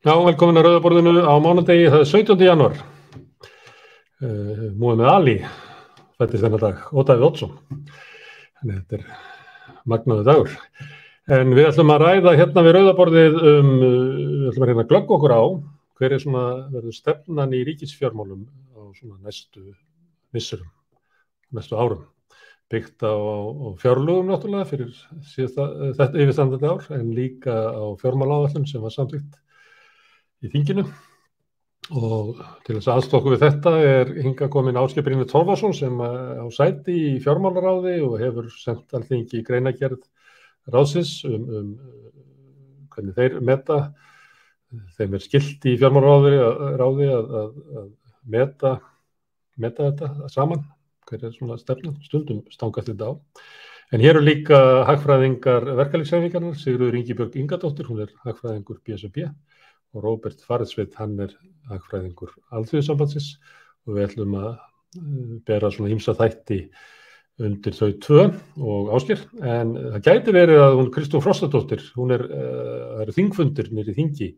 Já, velkomin að Rauða borðinu á mánudegi, það 17. janúar. Muhammad Ali fæddist þennan dag, og Davíð Oddsson. Þannig þetta magnaður dagur. En við ætlum að ræða hérna við Rauða borðið við ætlum að hérna glögga okkur á hver svona verður stefnan í ríkisfjármálum á svona næstu misserum, næstu árum. Byggt á fjárlögum náttúrulega fyrir þetta yfirstandandi ár, en líka á fjármálaáætlun sem var samþykkt í þinginu. Og til þess að aðstoða okkur við þetta hingað kominn Ásgeir Brynjar Torfason sem á sæti í fjármálaráði og hefur sent Alþingi greinargerð ráðsins hvernig þeir meta. Þeim skylt í fjármálaráði að meta þetta saman. Hver svona stefnan? Stundum stangast þetta á. En hér líka hagfræðingar verkalýðshreyfingarinnar, Sigríður Ingibjörg Ingadóttir, hún hagfræðingur BSRB, og Róbert Farridsveit, hann hagfræðingur Alþýðusambandsins, og við ætlum að bera svona ýmsa þætti undir þau tvö og Ásgeir. En það gæti verið að hún Kristrún Frostadóttir, það eru þingfundir niðri í þingi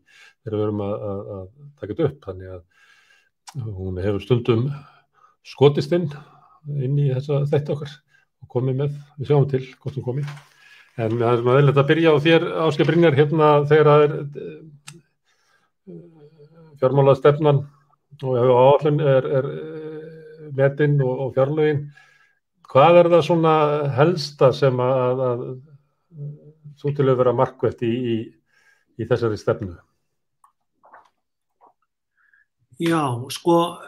þegar við erum að taka þetta upp, þannig að hún hefur stundum skotist inn í þessa þætti okkar og komið með, við sjáum til hvort hún komi. En það svona eðlilegt að byrja á þér, Ásgeir Brynjar, hérna þegar það fjármálastefnan og áætlun metin og fjárlögin. Hvað það svona helsta sem að þú til að vera markvert í þessari stefnu? Já, sko,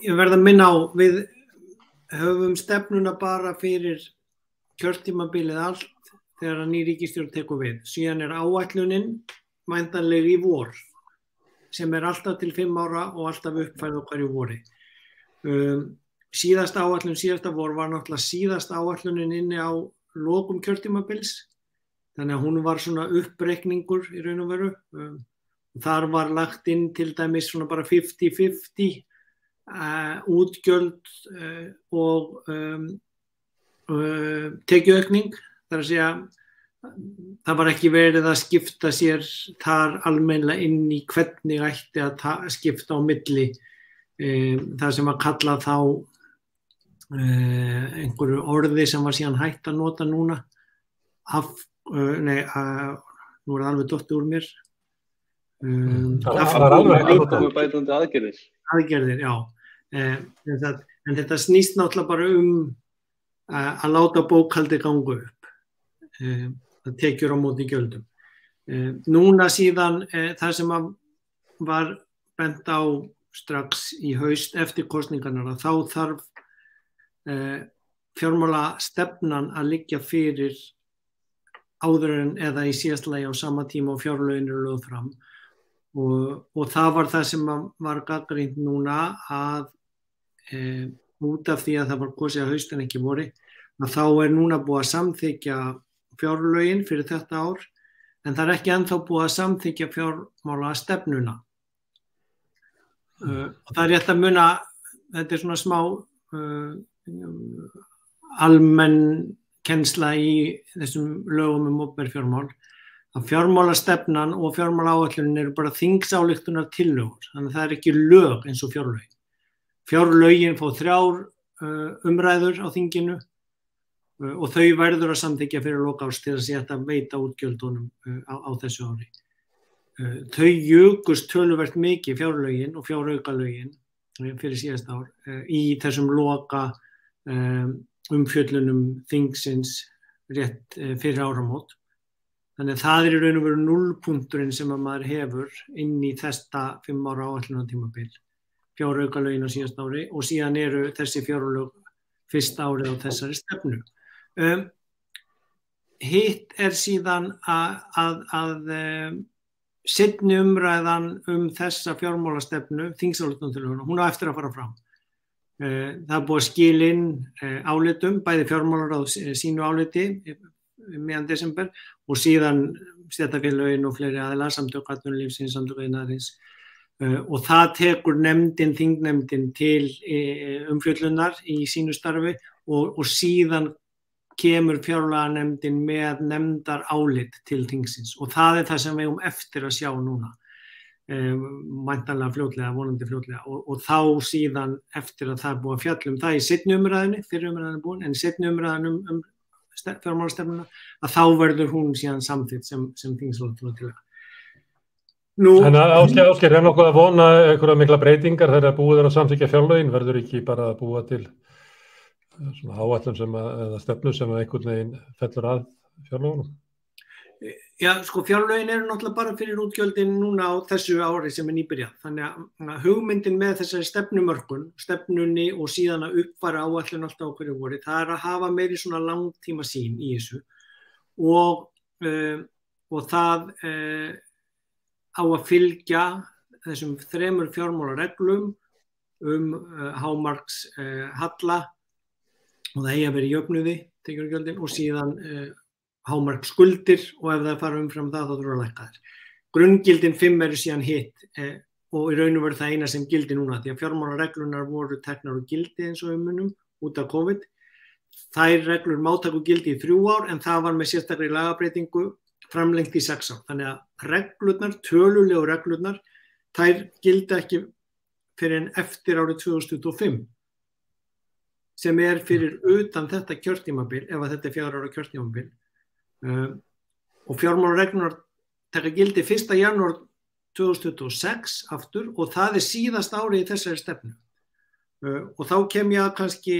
ég verð að minna á, við höfum stefnuna bara fyrir kjörtímabilið allt þegar ný ríkisstjórn tekur við. Síðan áætlunin væntanleg í vor, sem alltaf til 5 ára og alltaf uppfærð á hverju vori. Síðasta vor var náttúrulega síðasta áætlunin inni á lokum kjörtímabils, þannig að hún var svona uppreikningur í raun og veru. Þar var lagt inn til dæmis svona bara 50-50 útgjöld og tekjuaukning, þar að segja það var ekki verið að skipta sér þar almennilega inn í hvernig ætti að skipta á milli það sem að kalla þá einhverju orði sem var síðan hægt að nota núna nú það alveg dottið úr mér bætandi aðgerðir, já. En þetta snýst náttúrulega bara að láta bókhaldið ganga upp. Það tekjur á móti gjöldum. Núna síðan það sem var bent á strax í haust eftir kosningarnar, að þá þarf fjármálastefnan að liggja fyrir áður en eða í síðasta lagi á sama tíma og fjárlögin lögð fram. Og það var það sem var gagnrýnt núna að út af því að það var kosið að haust en ekki vori, að þá núna búið að samþykkja fjárlögin fyrir þetta ár, en það ekki ennþá búið að samþykkja fjármálastefnuna. Og það rétt að muna, þetta svona smá almenn kennsla í þessum lögum opinber fjármál, að fjármálastefnan og fjármálaáætlunin eru bara þingsályktunar tillögur, þannig að það ekki lög eins og fjárlögin. Fjárlögin fá 3 umræður á þinginu og þau verður að samþykkja fyrir lok árs til að setja veita útgjöldunum á þessu ári. Þau jukust töluvert mikið fjárlögin og fjáraukalögin fyrir síðasta ár í þessum loka umfjöllunum þingsins rétt fyrir áramót. Þannig að það í raun og veru núllpunkturinn sem að maður hefur inn í þetta 5 ára áætlunartímabil, fjáraukalögin á síðasta ári, og síðan eru þessi fjárlög fyrsta árið á þessari stefnu. Hitt síðan að seinni umræðan þessa fjármálastefnu, þingsályktunartillöguna, hún á eftir að fara fram. Það búið að skila inn álitum, bæði fjármálaráð sínu áliti meðan desember og síðan stéttarfélögin og fleiri aðilar, samtök atvinnulífsins, samtök iðnaðarins, og það tekur þingnefndin til umfjöllunar í sínu starfi og síðan kemur fjárlaganefndin með nefndar álit til þingsins og það það sem við eftir að sjá núna. væntanlega fljótlega, vonandi fljótlega og þá síðan eftir að það er búið að fjalla það í seinni umræðunni, fyrri umræðunni búin, en í seinni umræðunni fjármálastefnuna, að þá verður hún síðan samþykkt sem þingsályktunartillaga. En Ásgeir, nokkuð að vona einhverja mikla breytingar þegar búið að samþykkja fjárlögin, verður ekki bara að búa til svona áætlun eða stefnu sem einhvern veginn fellur að fjárlögunum? Já, sko fjárlögin eru náttúrulega bara fyrir útgjöldin núna á þessu ári sem nýbyrjað. Þannig að hugmyndin með þessari stefnunni og síðan að uppfæra áætlun alltaf á hverju vori, það er að hafa meiri svona langtíma sýn í þessu og það á að fylgja þessum 3 fjármálareglum hámarks halla og það eigi að vera í jöfnuði, tekjurgjöldin og síðan hámark skuldir og ef það fara umfram það þá þurfa að lækka þær. Grunngildin 5 eru síðan hitt og í raun og veru það eina sem gildi núna því að fjármálareglunar voru teknar og gildi eins og munum út af COVID. Þær reglur má taka gildi í 3 ár en það var með sérstakri lagabreytingu framlengt í 6 ár. Þannig að reglurnar, tölulegu reglurnar, þær gildi ekki fyrir en eftir árið 2025 sem er fyrir utan þetta kjörtímabil ef að þetta er 4 ára kjörtímabil. Og fjármálareglunar taka gildi 1. janúar 2026 aftur og það er síðast árið í þessari stefnu. Og þá kem ég að kannski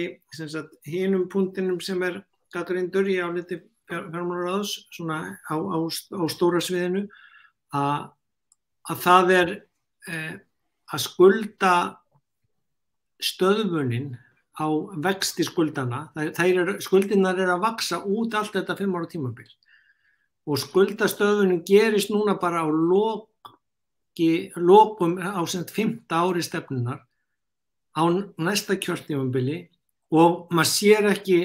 hinum punktinum sem er gagnrýndur í áliti fjármálaráðs svona á stóra sviðinu að það er að skulda stöðvunin á vexti skuldana, skuldirnar eru að vaksa út allt þetta 5 ára tímabil og skuldastöðvunin gerist núna bara á lokum á 5. ári stefnunar á næsta kjörtímabili og maður sér ekki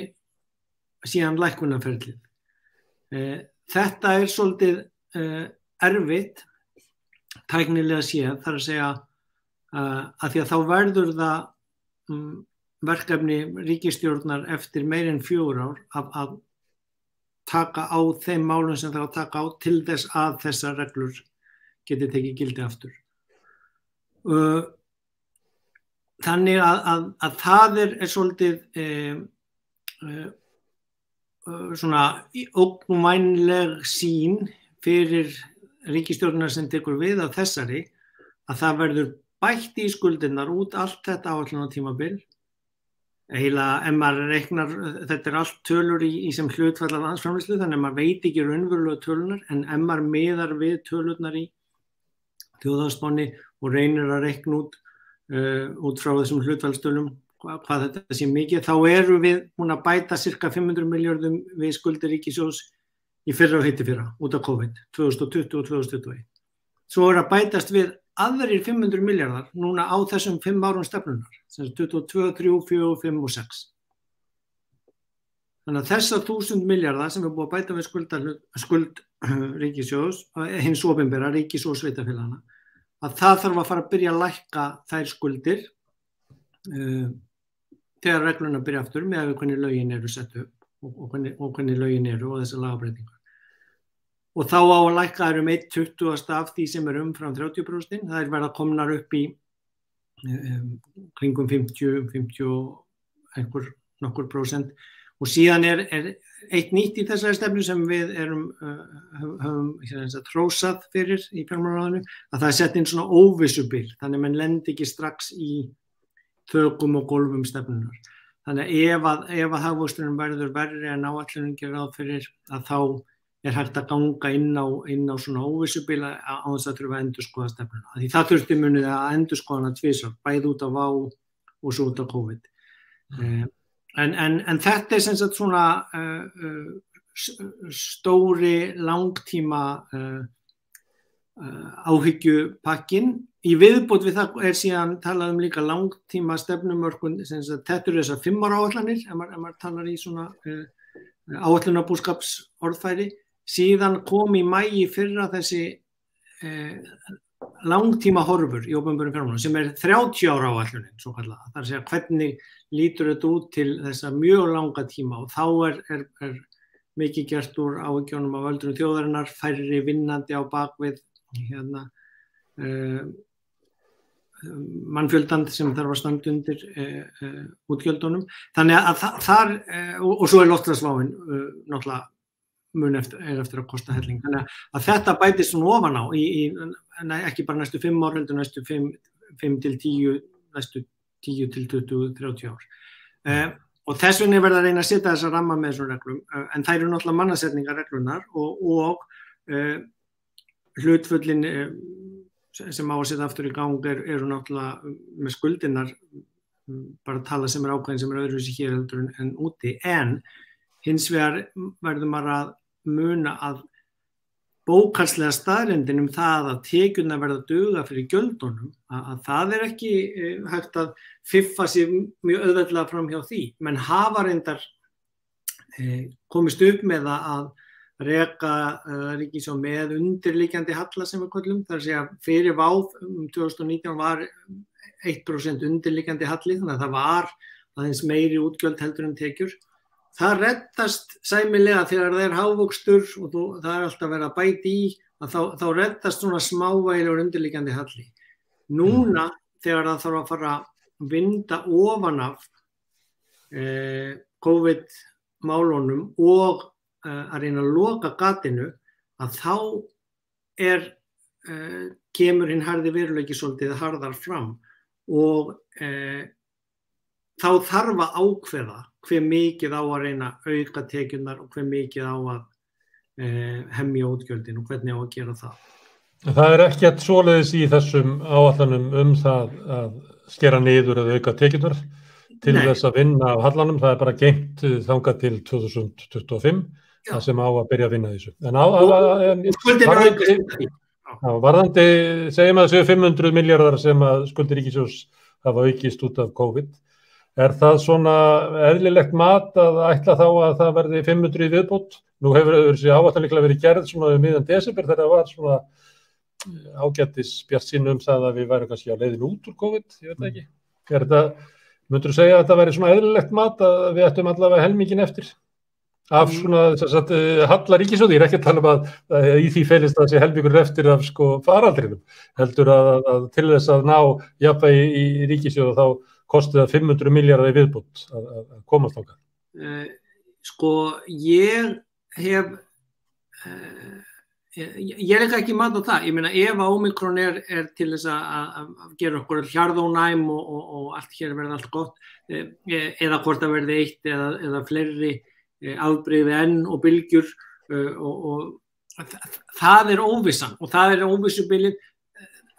síðan lækkunarferlið. Þetta er svolítið erfitt tæknilega séð, þar að segja að því að þá verður það verkefni ríkisstjórnar eftir meir en 4 ár að taka á þeim málum sem það að taka á til þess að þessar reglur geti tekið gildi aftur. Þannig að það er svolítið svona ógnvænleg sýn fyrir ríkisstjórnar sem tekur við af þessari að það verður bætt í skuldirnar út allt þetta áætlunartímabil. Eiginlega, ef maður reiknar, þetta er allt tölur í sem hlutfall af landsframleiðslu, þannig að maður veit ekki raunverulega tölunar, en ef maður miðar við tölurnar í þjóðhagsspánni og reynir að reikna út frá þessum hlutfallstölum hvað þetta sé mikið, þá eru við búin að bæta cirka 500 milljörðum við skuldir ríkissjóðs í fyrra og hittifyrra út af COVID, 2020 og 2021. Svo er að bætast við aðrir 500 milljarðar núna á þessum 5 árum stefnunar, sem 22, 3, 4, 5 og 6. Þannig að þessar 1000 milljarðar sem er búið að bæta við skuld ríkissjóðs, hins opinbera, ríkis- og sveitarfélaganna, að það þarf að fara að byrja að lækka þær skuldir þegar reglurnar byrja aftur með að hvernig lögin eru sett upp og hvernig lögin eru og þessar lagabreytingar. Og þá á að lækka þær 1/20 af því sem er umfram 30%, það er verið að komnar upp í kringum 50 nokkur prósent og síðan er eitt nýtt í þessari stefnu sem við höfum hrósað fyrir í fjármálaráðinu að það er sett inn svona óvissubil, þannig að menn lendi ekki strax í þökum og gólfum stefnunar. Þannig að ef að hagvöxturinn verður verri en áætlunin gerir ráð fyrir að þá er hægt að ganga inn á svona óvissubil á þess að þurfa að endurskoða stefnuna. Því það þurfti munið að endurskoða hana tvisvar, bæði út af VÁ og svo út af COVID. En þetta er sem sagt svona stóri langtíma áhyggjupakkin. Í viðbót við það er síðan talað líka langtíma stefnumörkun, þetta eru þessar 5 ára áætlanir, ef maður talar í svona áætlunarbúskapsorðfæri. Síðan kom í maí fyrra þessi langtíma horfur í opinberum fjármálum sem er 30 ára áætlunin, svo kallað. Það er að segja hvernig lítur þetta út til þessa mjög langa tíma og þá er mikið gert úr áhyggjunum af öldrun þjóðarinnar, færri vinnandi á bakvið mannfjöldan sem þarf að standa undir útgjöldunum. Þannig að þar, og svo loftslagsváin náttúrulega mun eftir að kosta helling. Þannig að þetta bætist svona ofan á ekki bara næstu 5 ár, heldur næstu 5 til 10, næstu 10 til 20, 30 ár. Og þess vegna verða að reyna að setja þessa ramma með þessum reglum, en þær eru náttúrulega mannasetningarreglunar og hlutföllin sem á að setja aftur í gang eru náttúrulega með skuldinnar bara tala sem ákveðin sem öðruvísi hér heldur en úti, en hins vegar verður maður að muna að bókhaldslega staðreyndin það að tekjurnar verða duga fyrir gjöldunum, að það ekki hægt að fiffa sig mjög auðveldlega fram hjá því, menn hafa reyndar komist upp með að reka ríkissjóð með undirliggjandi halla sem við köllum, þar að segja fyrir váð 2019 var 1% undirliggjandi halli, þannig að það var aðeins meiri útgjöld heldur en tekjur. Það reddast sæmilega þegar það hávöxtur og það alltaf verið að bæta í, að þá reddast svona smávægilegur undirliggjandi halli. Núna þegar það þarf að fara að vinda ofan af COVID-málunum og að reyna að loka gatinu, að þá kemur hinn harði veruleiki svolítið harðar fram og þá þarf að ákveða hve mikið á að reyna að auka tekjurnar og hve mikið á að hemja útgjöldin og hvernig á að gera það. Það ekkert svoleiðis í þessum áætlunum það að skera niður eða auka tekjurnar til þess að vinna af hallanum, það bara geymt þangað til 2025. Það sem á að byrja að vinna þessu. En varðandi, segjum að þessu 500 milljarðar sem að skuldir ríkissjóðs hafa aukist út af COVID, það svona eðlilegt mat að ætla þá að það verði 500 í viðbót? Nú hefur þessi áætlun líklega verið gerð svona miðjan desember þegar það var svona ágætis bjartsýni það að við værum kannski á leiðin út úr COVID, ég veit ekki. Myndirðu segja að þetta væri svona eðlilegt mat að við ættum allavega helminginn eftir? Af svona halla ríkissjóði, ég ekki að tala að í því felist að sé helmingur eftir af faraldrinum, heldur að til þess að ná jafnvægi í ríkissjóði þá kosti það 500 milljarða í viðbót að komast þangað. Ég ekki mat á það. Ég meina ef Omikron til þess að gera okkur hjarðónæm og allt hér verði allt gott, eða hvort það verði eitt eða fleiri afbrigði enn og bylgjur og það óvissan og það óvissubilið,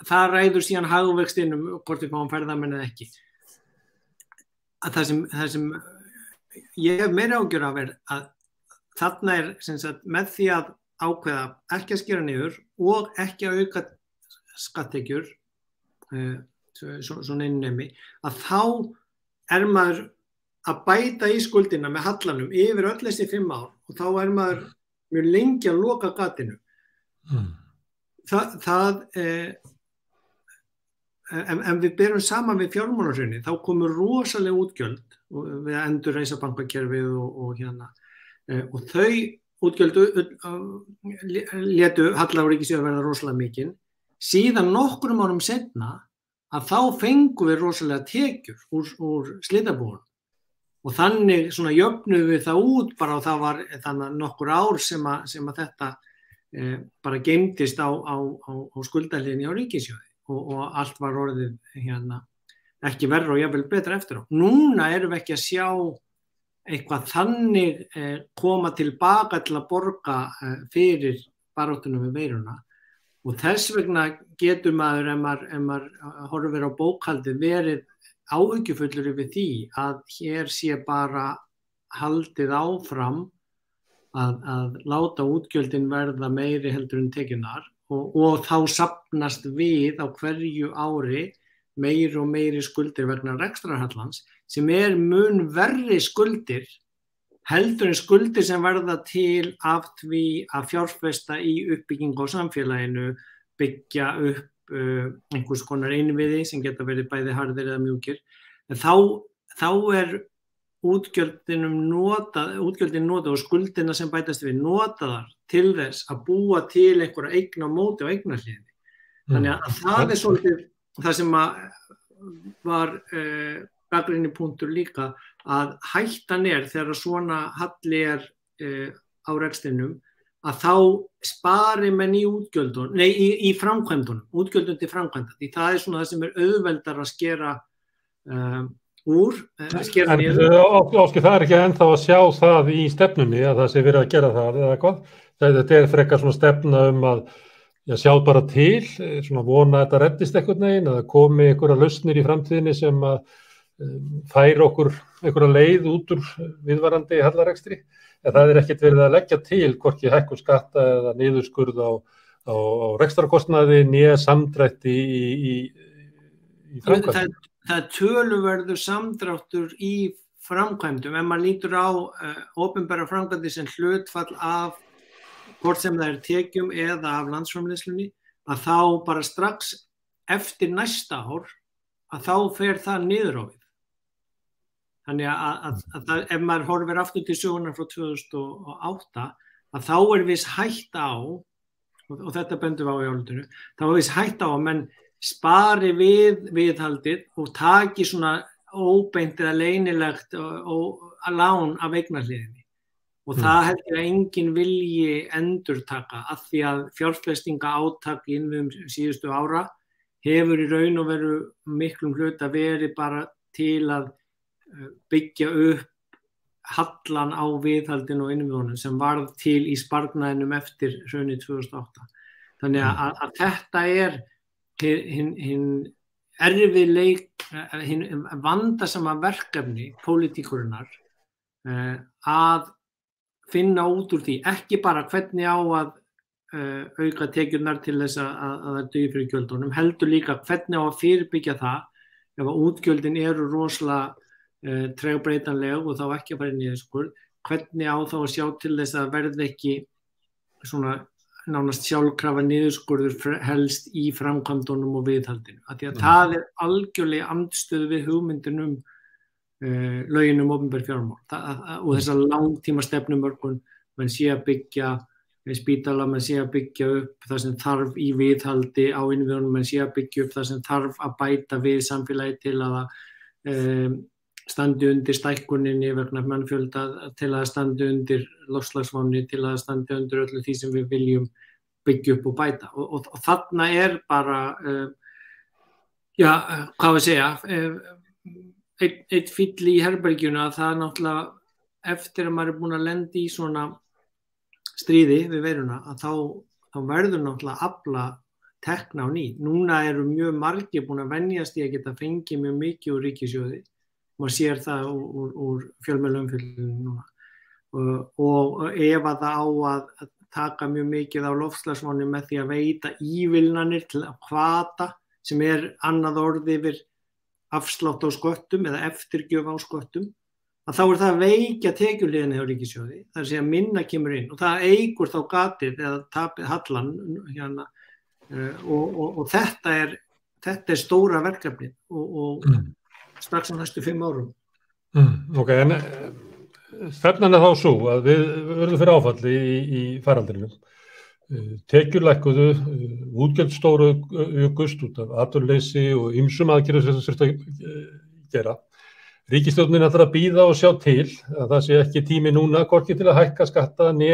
það ræður síðan hagvextinum hvort við fáum ferðamenn eða ekki. Það sem ég hef meira ágjör af að þarna sem sagt, með því að ákveða ekki að skera niður og ekki að auka skatttekjur svona innemi, að þá maður að bæta í skuldina með hallanum yfir öll þessi 5 ár og þá maður mjög lengi að loka gatinu. En við berum saman við fjármálahrunið, þá komur rosalega útgjöld við að endurreisa bankakerfið og þau útgjöld létu halla á ríkissjóði verða rosalega mikinn. Síðan nokkrum árum seinna að þá fengum við rosalega tekjur úr slitabúunum. Og þannig svona jöfnuðum við það út bara og það var þannig nokkur ár sem að þetta bara geymdist á skuldahliðinni á ríkissjóði og allt var orðið ekki verra og jafnvel betra eftir á. Núna erum við ekki að sjá eitthvað þannig koma tilbaka til að borga fyrir baráttunum við veiruna og þess vegna getur maður ef maður horfir á bókhaldið verið áhyggjufullur yfir því að hér sé bara haldið áfram að láta útgjöldin verða meiri heldur en tekjurnar og þá safnast við á hverju ári meiri og meiri skuldir vegna rekstrarhallans sem mun verri skuldir heldur en skuldir sem verða til af því að fjárfesta í uppbyggingu á samfélaginu, byggja upp einhvers konar innviði sem geta verið bæði harðir eða mjúkir. En þá útgjöldin notað og skuldina sem bætast við notaðar til þess að búa til einhverja eign á móti og eignarhliðinni. Þannig að það svolítið það sem var gagnrýni punktur líka, að hættan þegar svona halli á rekstrinum, að þá spari menn í útgjöldun, í framkvæmdunum, útgjöldun til framkvæmda, því það svona það sem auðveldar að skera skera niður. Áskil, það ekki ennþá að sjá það í stefnunni, að það sé verið að gera það eða hvað. Þetta frekar svona stefna að sjá bara til, svona vona að þetta reddist einhvern veginn, að það komi einhverja lausnir í framtíðinni sem að færi okkur einhverja leið út úr viðvarandi hallarekstri. En það ekkert verið að leggja til hvorki hækkun skatta eða niðurskurð á rekstrarkostnaði né samdrætti í framkvæmdum. Það töluverður samdráttur í framkvæmdum. Ef maður lítur á opinbera framkvæmdir sem hlutfall af hvort sem það tekjum eða af landsframleiðslunni, að þá bara strax eftir næsta ár, að þá fer það niður á við. Þannig að ef maður horfir aftur til sögunar frá 2008, að þá viss hætta á, og þetta bendum við á í álitinu, þá viss hætta á að menn spari viðhaldið og taki svona óbeint eða leynilegt lán af eignarhliðinni. Og það heldur að enginn vilji endurtaka, af því að fjárfestinga átak í innviðum síðustu ára hefur í raun og veru miklum hluta verið bara til að byggja upp hallan á viðhaldinu og innviðunum sem varð til í sparnaðinum eftir hrunið 2008. Þannig að þetta hinn erfiðleik, hinn vandasama verkefni pólitíkurinnar að finna út úr því, ekki bara hvernig á að auka tekjurnar til þess að það dugi fyrir gjöldunum, heldur líka hvernig á að fyrirbyggja það ef að útgjöldin eru rosalega tregbreytanleg og þá ekki að fara í niðurskurð, hvernig á þá að sjá til þess að verði ekki svona nánast sjálfkrafa niðurskurður helst í framkvæmdunum og viðhaldinu. Því að það algjörlega andstöðu við hugmyndin lögin opinber fjármál og þessar langtíma stefnumörkun, menn sé að byggja spítala, menn sé að byggja upp það sem þarf í viðhaldi á innviðunum, menn sé að byggja upp það sem þarf að bæta við samfélagi til að standi undir stækkuninni vegna mannfjölda, til að standi undir loftslagsvánni, til að standi undir öllu því sem við viljum byggja upp og bæta. Og þarna bara, hvað við segja, eitt fíll í herbergjunu að það náttúrulega eftir að maður búin að lenda í svona stríði við veiruna, að þá verður náttúrulega afla tekna á ný. Núna eru mjög margir búin að venjast í að geta fengið mjög mikið úr ríkissjóði. Maður sér það úr fjölmiðlaumfjöllunum núna. Og ef að það á að taka mjög mikið á loftslagsvánni með því að veita ívilnanir til að hvata, sem annað orð yfir afslátt á sköttum eða eftirgjöf á sköttum, að þá það að veikja tekjuhliðina hjá ríkissjóði, það að segja minna kemur inn og það eykur þá gatið eða tapið hallan hérna, og þetta stóra verkefni og strax á næstu 5 árum. Ok, en stefnan þá svo að við verðum fyrir áfalli í faraldrinum. Tekjur lækkuðu, útgjöld stóru aukust út af atvinnuleysi og ýmsum aðgerðum sem þurfti að gera. Ríkisstjórnin ætlar að bíða og sjá til að það sé ekki tími núna hvorki til að hækka skatta né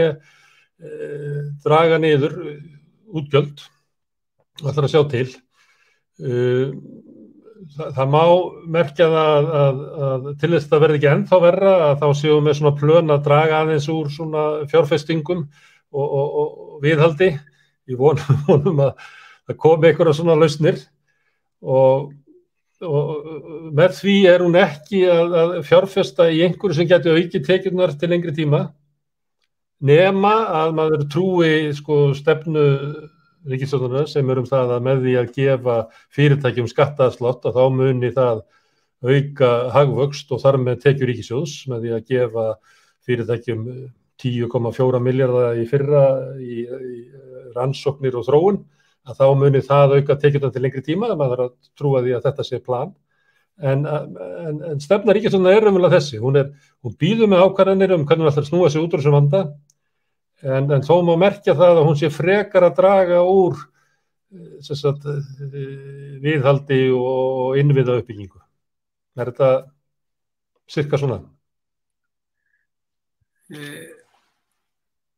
draga niður útgjöld. Ætlar að sjá til. Það má merkja það að til þess að það verði ekki ennþá verra að þá séum við svona plön að draga aðeins úr svona fjárfestingum og viðhaldi. Ég vonum að það komi einhverja svona lausnir og með því hún ekki að fjárfesta í einhverju sem gæti aukið tekjurnar til lengri tíma nema að maður trúi stefnu ríkisstjórnarinnar sem það að með því að gefa fyrirtækjum skattaafslátt að þá muni það auka hagvöxt og þar með tekjur ríkissjóðs með því að gefa fyrirtækjum 10,4 milljarða í fyrra í rannsóknir og þróun, að þá muni það auka tekjurnar til lengri tíma, maður þarf að trúa því að þetta sé plan. En stefna ríkisstjórnarinnar raunverulega þessi, hún býður með ákvarðanir hvernig hún ætlar að snúa sig út úr þessum vanda, en þó má merkja það að hún sé frekar að draga úr viðhaldi og innviða uppbyggingu. Þetta sirka svona?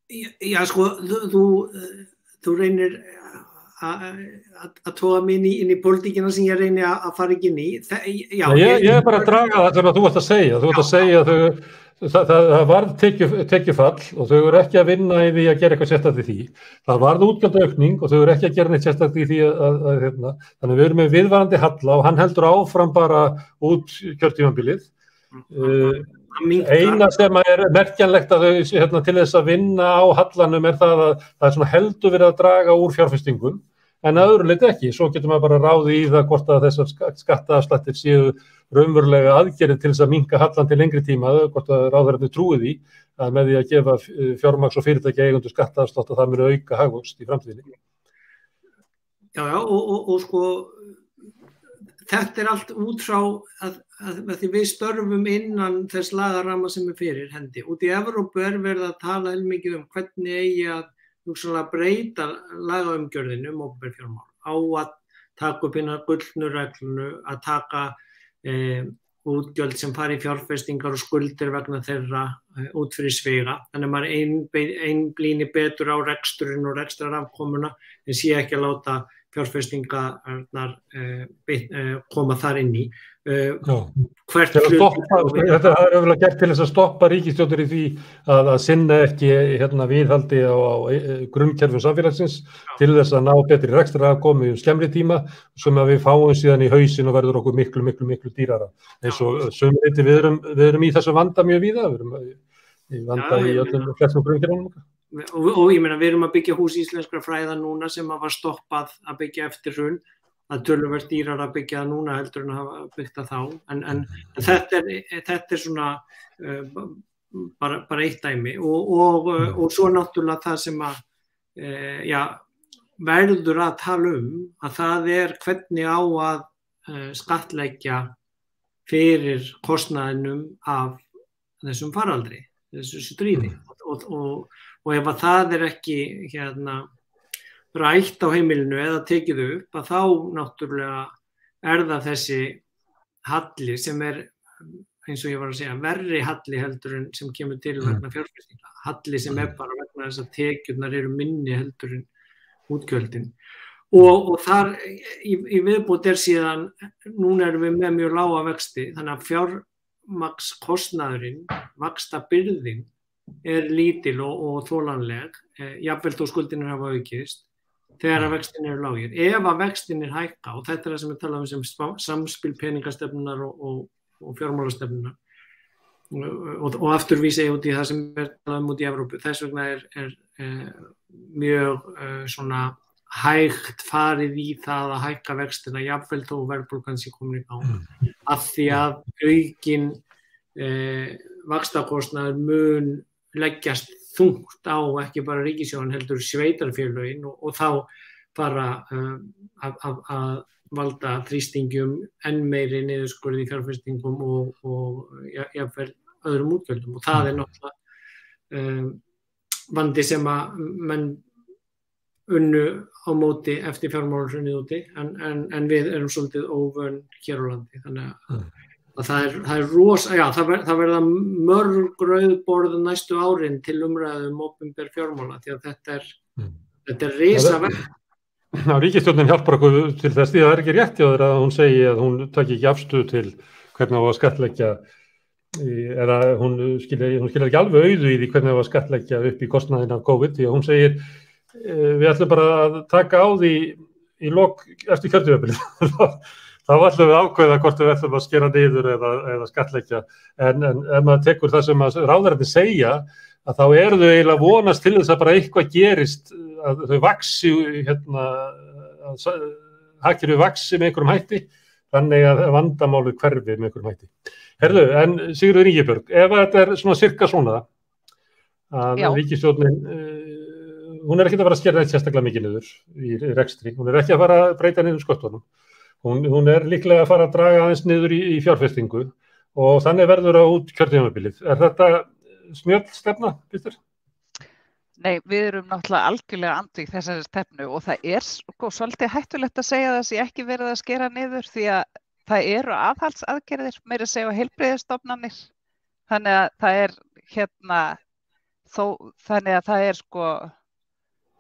Já, sko, þú reynir að toga mig inn í pólitíkina sem ég reyni að fara ekki inn í. Ég bara að draga það sem að þú ert að segja. Þú ert að segja að það varð tekjufall og þau eru ekki að vinna í því að gera eitthvað sérstakt í því. Það varð útgjaldaaukning og þau eru ekki að gera neitt sérstakt í því þannig við erum með viðvarandi halla og hann heldur áfram bara út kjörtímabilið. Eina sem er merkjanlegt að þau til þess að vinna á hallanum það að það er svona heldur verið að draga úr fjárfestingum en að öðru leyti ekki. Svo getur maður bara ráði í það hvort að þessar skattaafslættir séu raunverulega aðgerðir til þess að minnka hallan til lengri tíma, hvort að ráðherrarnir trúi því að með því að gefa fjármagns- og fyrirtækja eigendur skattaafslátt að það muni auka hagvöxt í framtíðinni. Já, og sko þetta allt út frá að því við störfum innan þess lagaramma sem fyrir hendi. Út í Evrópu verið að tala mikið hvernig eigi að breyta lagaumgjörðinu opinber fjármál á að taka upp hinar gullnu reglunu, að taka útgjöld sem fari í fjárfestingar og skuldir vegna þeirra út fyrir sviga. Þannig að maður einblíni betur á reksturinn og rekstrarafkomuna en sé ekki að láta fjárfestingarnar koma þar inn í. Þetta er öfulega gert til þess að stoppa ríkisstjórnir í því að sinna ekki viðhaldi á grunnkerfum samfélagsins til þess að ná betri rekstrarafkomu í skemmri tíma sem að við fáum síðan í hausinn og verður okkur miklu dýrara. Eins og sömuleyti við erum í þessu vanda mjög víða, við erum í vanda í öllum flestum grunnkerfunum okkar. Og ég meina, við erum að byggja hús íslenskra fræða núna sem var stoppað að byggja eftir hrun, að töluvert dýrar að byggja það núna heldur en að hafa byggt það þá. En þetta svona bara eitt dæmi og svo náttúrulega það sem að verður að tala að það hvernig á að skattleggja fyrir kostnaðinum af þessum faraldri, þessu stríði og ef að það ekki rætt á heimilinu eða tekið upp að þá náttúrulega það þessi halli sem eins og ég var að segja verri halli heldur en sem kemur til vegna fjárfestinga, halli sem bara vegna þess að tekjurnar eru minni heldur en útgjöldin og þar í viðbót síðan, núna erum við með mjög lága vexti þannig að fjármagnskostnaðurinn, vaxtabyrðin lítil og þolanleg, jafnvel þó skuldinir hafa aukist þegar að vextin eru lágir. Ef að vextin hækka, og þetta það sem við talaðum sem samspil peningastefnunar og fjármálastefnunar og aftur vísa ég út í það sem talaðum út í Evrópu. Þess vegna mjög svona hægt farið í það að hækka vextina jafnvel þó verðbólgan sé komin í gang. Af því að aukin vaxtakostnaður mun leggjast þungt á ekki bara ríkissjóðinn heldur sveitarfélögin og þá fara að valda þrýstingjum enn meiri niðurskurði í fjárfestingum og jafnvel öðrum útgjöldum og það náttúrulega vandi sem að menn unnu á móti eftir fjármálahrunið úti en við erum svolítið óvön hér á landi þannig að það verða mörg rauðborð næstu árin til umræðu opinber fjármála því að þetta risaverk. Ríkisstjórnin hjálpar okkur til þess því að það ekki rétt hjá þér að hún segi að hún taki ekki afstöðu til hvernig á að skattleggja eða hún skilar ekki alveg auðu í því hvernig á að skattleggja upp í kostnaðinn af COVID því að hún segir við ætlum bara að taka á því í lok eftir kjörtímabilið. Þá ætlum við ákveða hvort við ætlum að skera niður eða skattleggja. En ef maður tekur það sem ráðherrarnir segja, að þá eru þau eiginlega vonast til þess að bara eitthvað gerist, að þau vaxi, hagkerfið vaxi með einhverjum hætti, þannig að vandamálið hverfi með einhverjum hætti. Herðu, en Sigríður Ingibjörg, ef þetta svona sirka svona, að ríkisstjórnin, hún ekki að fara að skera þetta sérstaklega mikið niður í rekstri, hún ekki að fara að breyta niður sköttunum. Hún líklega að fara að draga aðeins niður í fjárfestingu og þannig verður út kjörtímabilið. Þetta snjöll stefna, Pétur? Nei, við erum náttúrulega algjörlega andvíg þessari stefnu og það sko svolítið hættulegt að segja það sé ekki verið að skera niður því að það eru aðhaldsaðgerðir meira að segja á heilbrigðisstofnanir. Þannig að það er þannig að það er sko,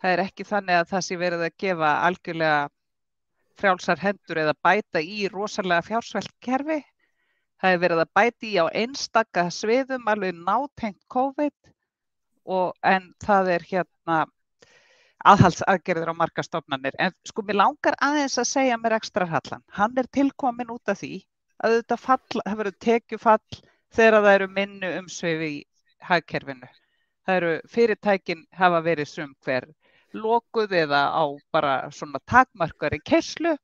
það er ekki þannig að það sé verið að gefa algjörlega frjálsar hendur eða bæta í rosalega fjársvelt kerfi. Það er verið að bæta í á einstaka sviðum alveg nátengt COVID. En það er aðhaldsaðgerðir á margar stofnanir. En sko mér langar aðeins að segja með rekstrarhallann. Hann er tilkominn út af því að það verður tekjufall þegar það eru minni umsvif í hagkerfinu. Það eru fyrirtækin hafa verið sum hver lokuð eða á bara svona takmarkari keyrslu.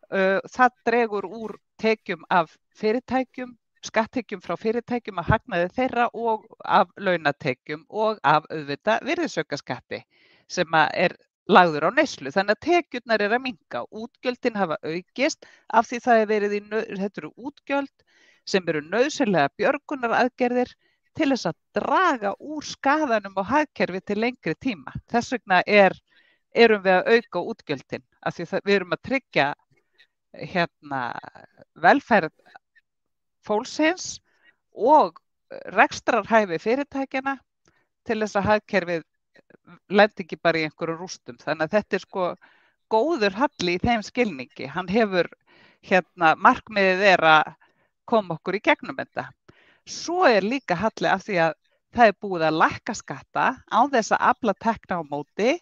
Það dregur úr tekjum af fyrirtækjum, skatttekjum frá fyrirtækjum að hagnaði þeirra og af launatekjum og af auðvitað virðisaukaskatti sem er lagður á neyslu. Þannig að tekjurnar eru að minnka. Útgjöldin hafa aukist af því það er verið þetta eru útgjöld sem eru nauðsynlega björgunaraðgerðir til þess að draga úr skaðanum á hagkerfi til lengri tíma. Þess vegna erum við að auka útgjöldin af því við erum að tryggja velferð fólksins og rekstrarhæfi fyrirtækjana til þess að hagkerfið lendi ekki bara í einhverjum rústum. Þannig að þetta er sko góður halli í þeim skilningi. Hann hefur markmiðið að koma okkur í gegnum þetta. Svo er líka halli af því að það er búið að lækka skatta án þess að afla tekna á móti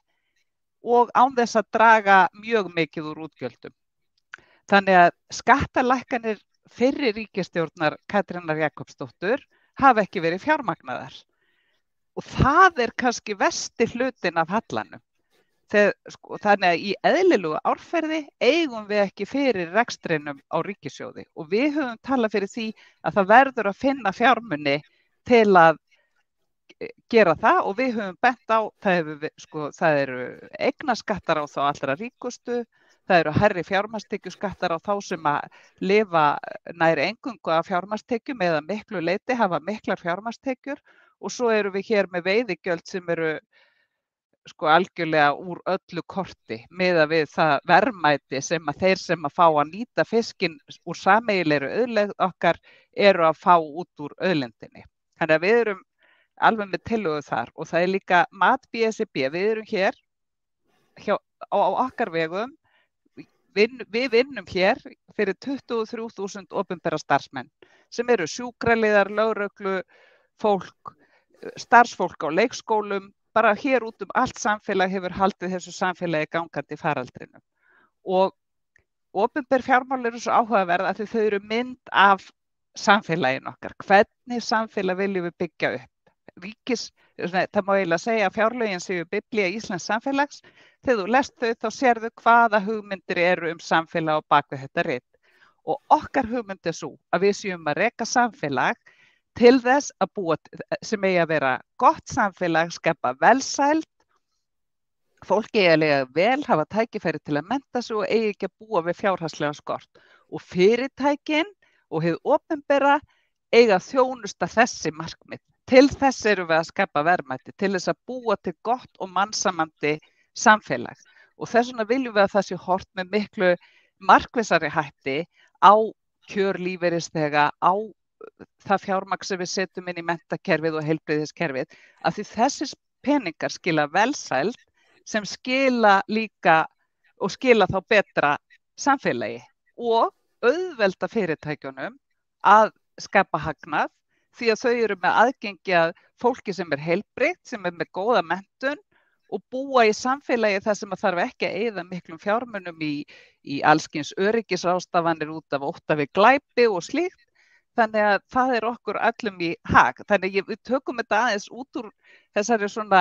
og án þess að draga mjög mikið úr útgjöldum. Þannig að skattalækkanir fyrri ríkisstjórnar Katrínar Jakobsdóttur hafa ekki verið fjármagnaðar. Og það er kannski versti hlutin af hallanum. Þannig að í eðlilegu árferði eigum við ekki fyrir rekstrinum á ríkissjóði og við höfum talað fyrir því að það verður að finna fjármuni til að gera það og við höfum bent á, það eru eignaskattar á þá allra ríkustu, það eru hærri fjármagnstekjuskattar á þá sem að lifa nær eingöngu af fjármagnstekjum eða miklu leyti hafa miklar fjármagnstekjur og svo eru við hér með veiðigjöld sem eru sko algjörlega úr öllu korti miðað við það verðmæti sem að þeir sem að fá að nýta fiskinn úr sameiginlegri auðlegð okkar eru að fá út úr auðlindinni. Þannig að við erum alveg með tillögu þar og það er líka mat BSRB. Við erum hér á okkar vegum, við vinnum hér fyrir 23.000 opinbera starfsmenn sem eru sjúkraliðar, lögreglu, fólk, starfsfólk á leikskólum, bara hér út allt samfélag hefur haldið þessu samfélagi gangandi faraldrinum. Og opinber fjármál eru svo áhugaverð að þau eru mynd af samfélaginu okkar. Hvernig samfélag viljum við byggja upp? Það má eiginlega segja að fjárlögin séu biblía Íslands samfélags. Þegar þú lest þau þá sérðu hvaða hugmyndir eru samfélag á bakvið þetta rit. Og okkar hugmynd er svo að við séum að reka samfélag til þess að búa sem eigi að vera gott samfélag, skapa velsæld, fólk eigi að lifa vel, hafa tækifæri til að mennta sig og eigi ekki að búa við fjárhagslega skort. Og fyrirtækin og hið opinbera eiga að þjónusta þessi markmið. Til þess erum við að skapa verðmæti, til þess að búa til gott og mannsamandi samfélag. Og þess vegna viljum við að það sé horft með miklu markvissari hætti á kjör lífeyrisþega, á það fjármagn sem við setjum inn í menntakerfið og heilbrigðiskerfið, að því þessir peningar skila velsæld sem skila líka og skila þá betra samfélagi og auðvelda fyrirtækjunum að skapa hagnað því að þau eru með aðgengi að fólki sem er heilbrigt, sem er með góða menntun og búa í samfélagi þar sem þarf ekki að eyða miklum fjármunum í allskyns öryggisráðstafanir út af ótta við glæpi og slíkt. Þannig að það er okkur öllum í hag. Þannig við tökum þetta aðeins út úr þessari svona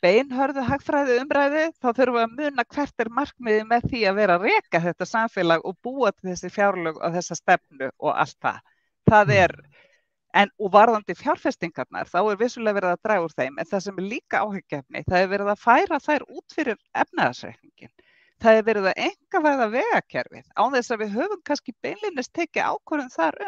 beinhörðu hagfræði umræðu, þá þurfum við að muna hvert er markmiðið með því að vera að reka þetta samfélag og búa til þessi fjárlög og þessa stefnu og allt það. Það er, og varðandi fjárfestingarnar, þá er vissulega verið að draga úr þeim, en það sem er líka áhyggjuefni, það er verið að færa þær út fyrir efnahagsreikningin. Það er verið að einkavæða vegakerfið, án þess að við höfum kannski beinlínis tekið ákvörðun þar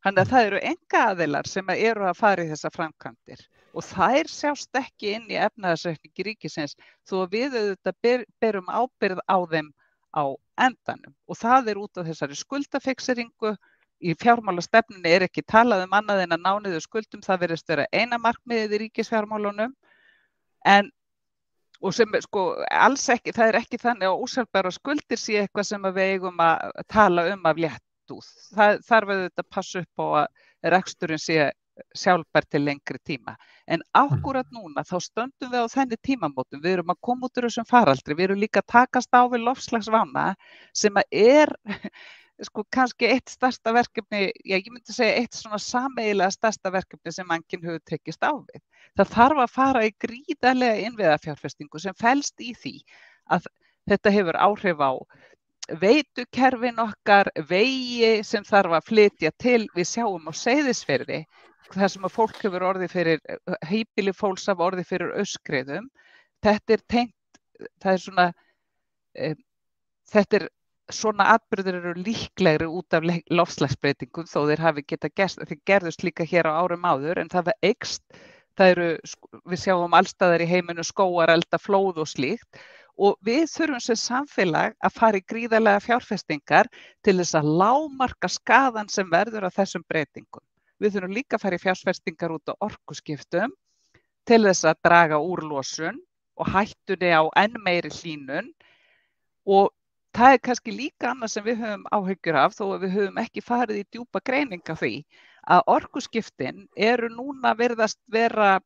Þannig að það eru einkaaðilar sem eru að fara í þessa framkvæmdir og þær sjást ekki inn í efnahagsreikningi ríkisins þó að við auðvitað berum ábyrgð á þeim á endanum og það út af þessari skuldafikseringu. Í fjármálastefnunni ekki talað annað en að ná niður skuldum, það virðist vera eina markmiðið í ríkisfjármálunum og sem alls ekki, það ekki þannig að ósjálfbærar skuldir sé eitthvað sem við eigum að tala af léttúð. Það þarf auðvitað að passa upp á að reksturinn sé sjálfbær til lengri tíma. En akkúrat núna þá stöndum við á þenni tímamótum, við erum að koma út úr þessum faraldri, við erum líka að takast á við loftslagsvána sem kannski eitt stærsta verkefni, ég myndi segja eitt svona sameiginlega stærsta verkefni sem mannkyn hefur tekist á við. Það þarf að fara í gríðarlega innviðafjárfestingu sem felst í því að þetta hefur áhrif á veitukerfin okkar, vegi sem þarf að flytja til, við sjáum á Seyðisfirði, þar sem að fólk hefur orðið fyrir, híbýli fólks hafa orðið fyrir aurskriðum. Þetta tengt, svona atburðir eru líklegri út af loftslagsbreytingum þó þeir hafi getað gerst, þeir gerðust líka hér á árum áður en það eykst, við sjáum allstaðar í heiminu skógarelda, flóð og slíkt og við þurfum sem samfélag að fara í gríðarlega fjárfestingar til þess að lágmarka skaðan sem verður af þessum breytingum. Við þurfum líka að fara í fjárfestingar út á orkuskiptum til þess að draga úr losun og hættunni á enn meiri hlýnun og það kannski líka annað sem við höfum áhyggjur af þó að við höfum ekki farið í djúpa greining á því að orkuskiptin eru núna virðast vera,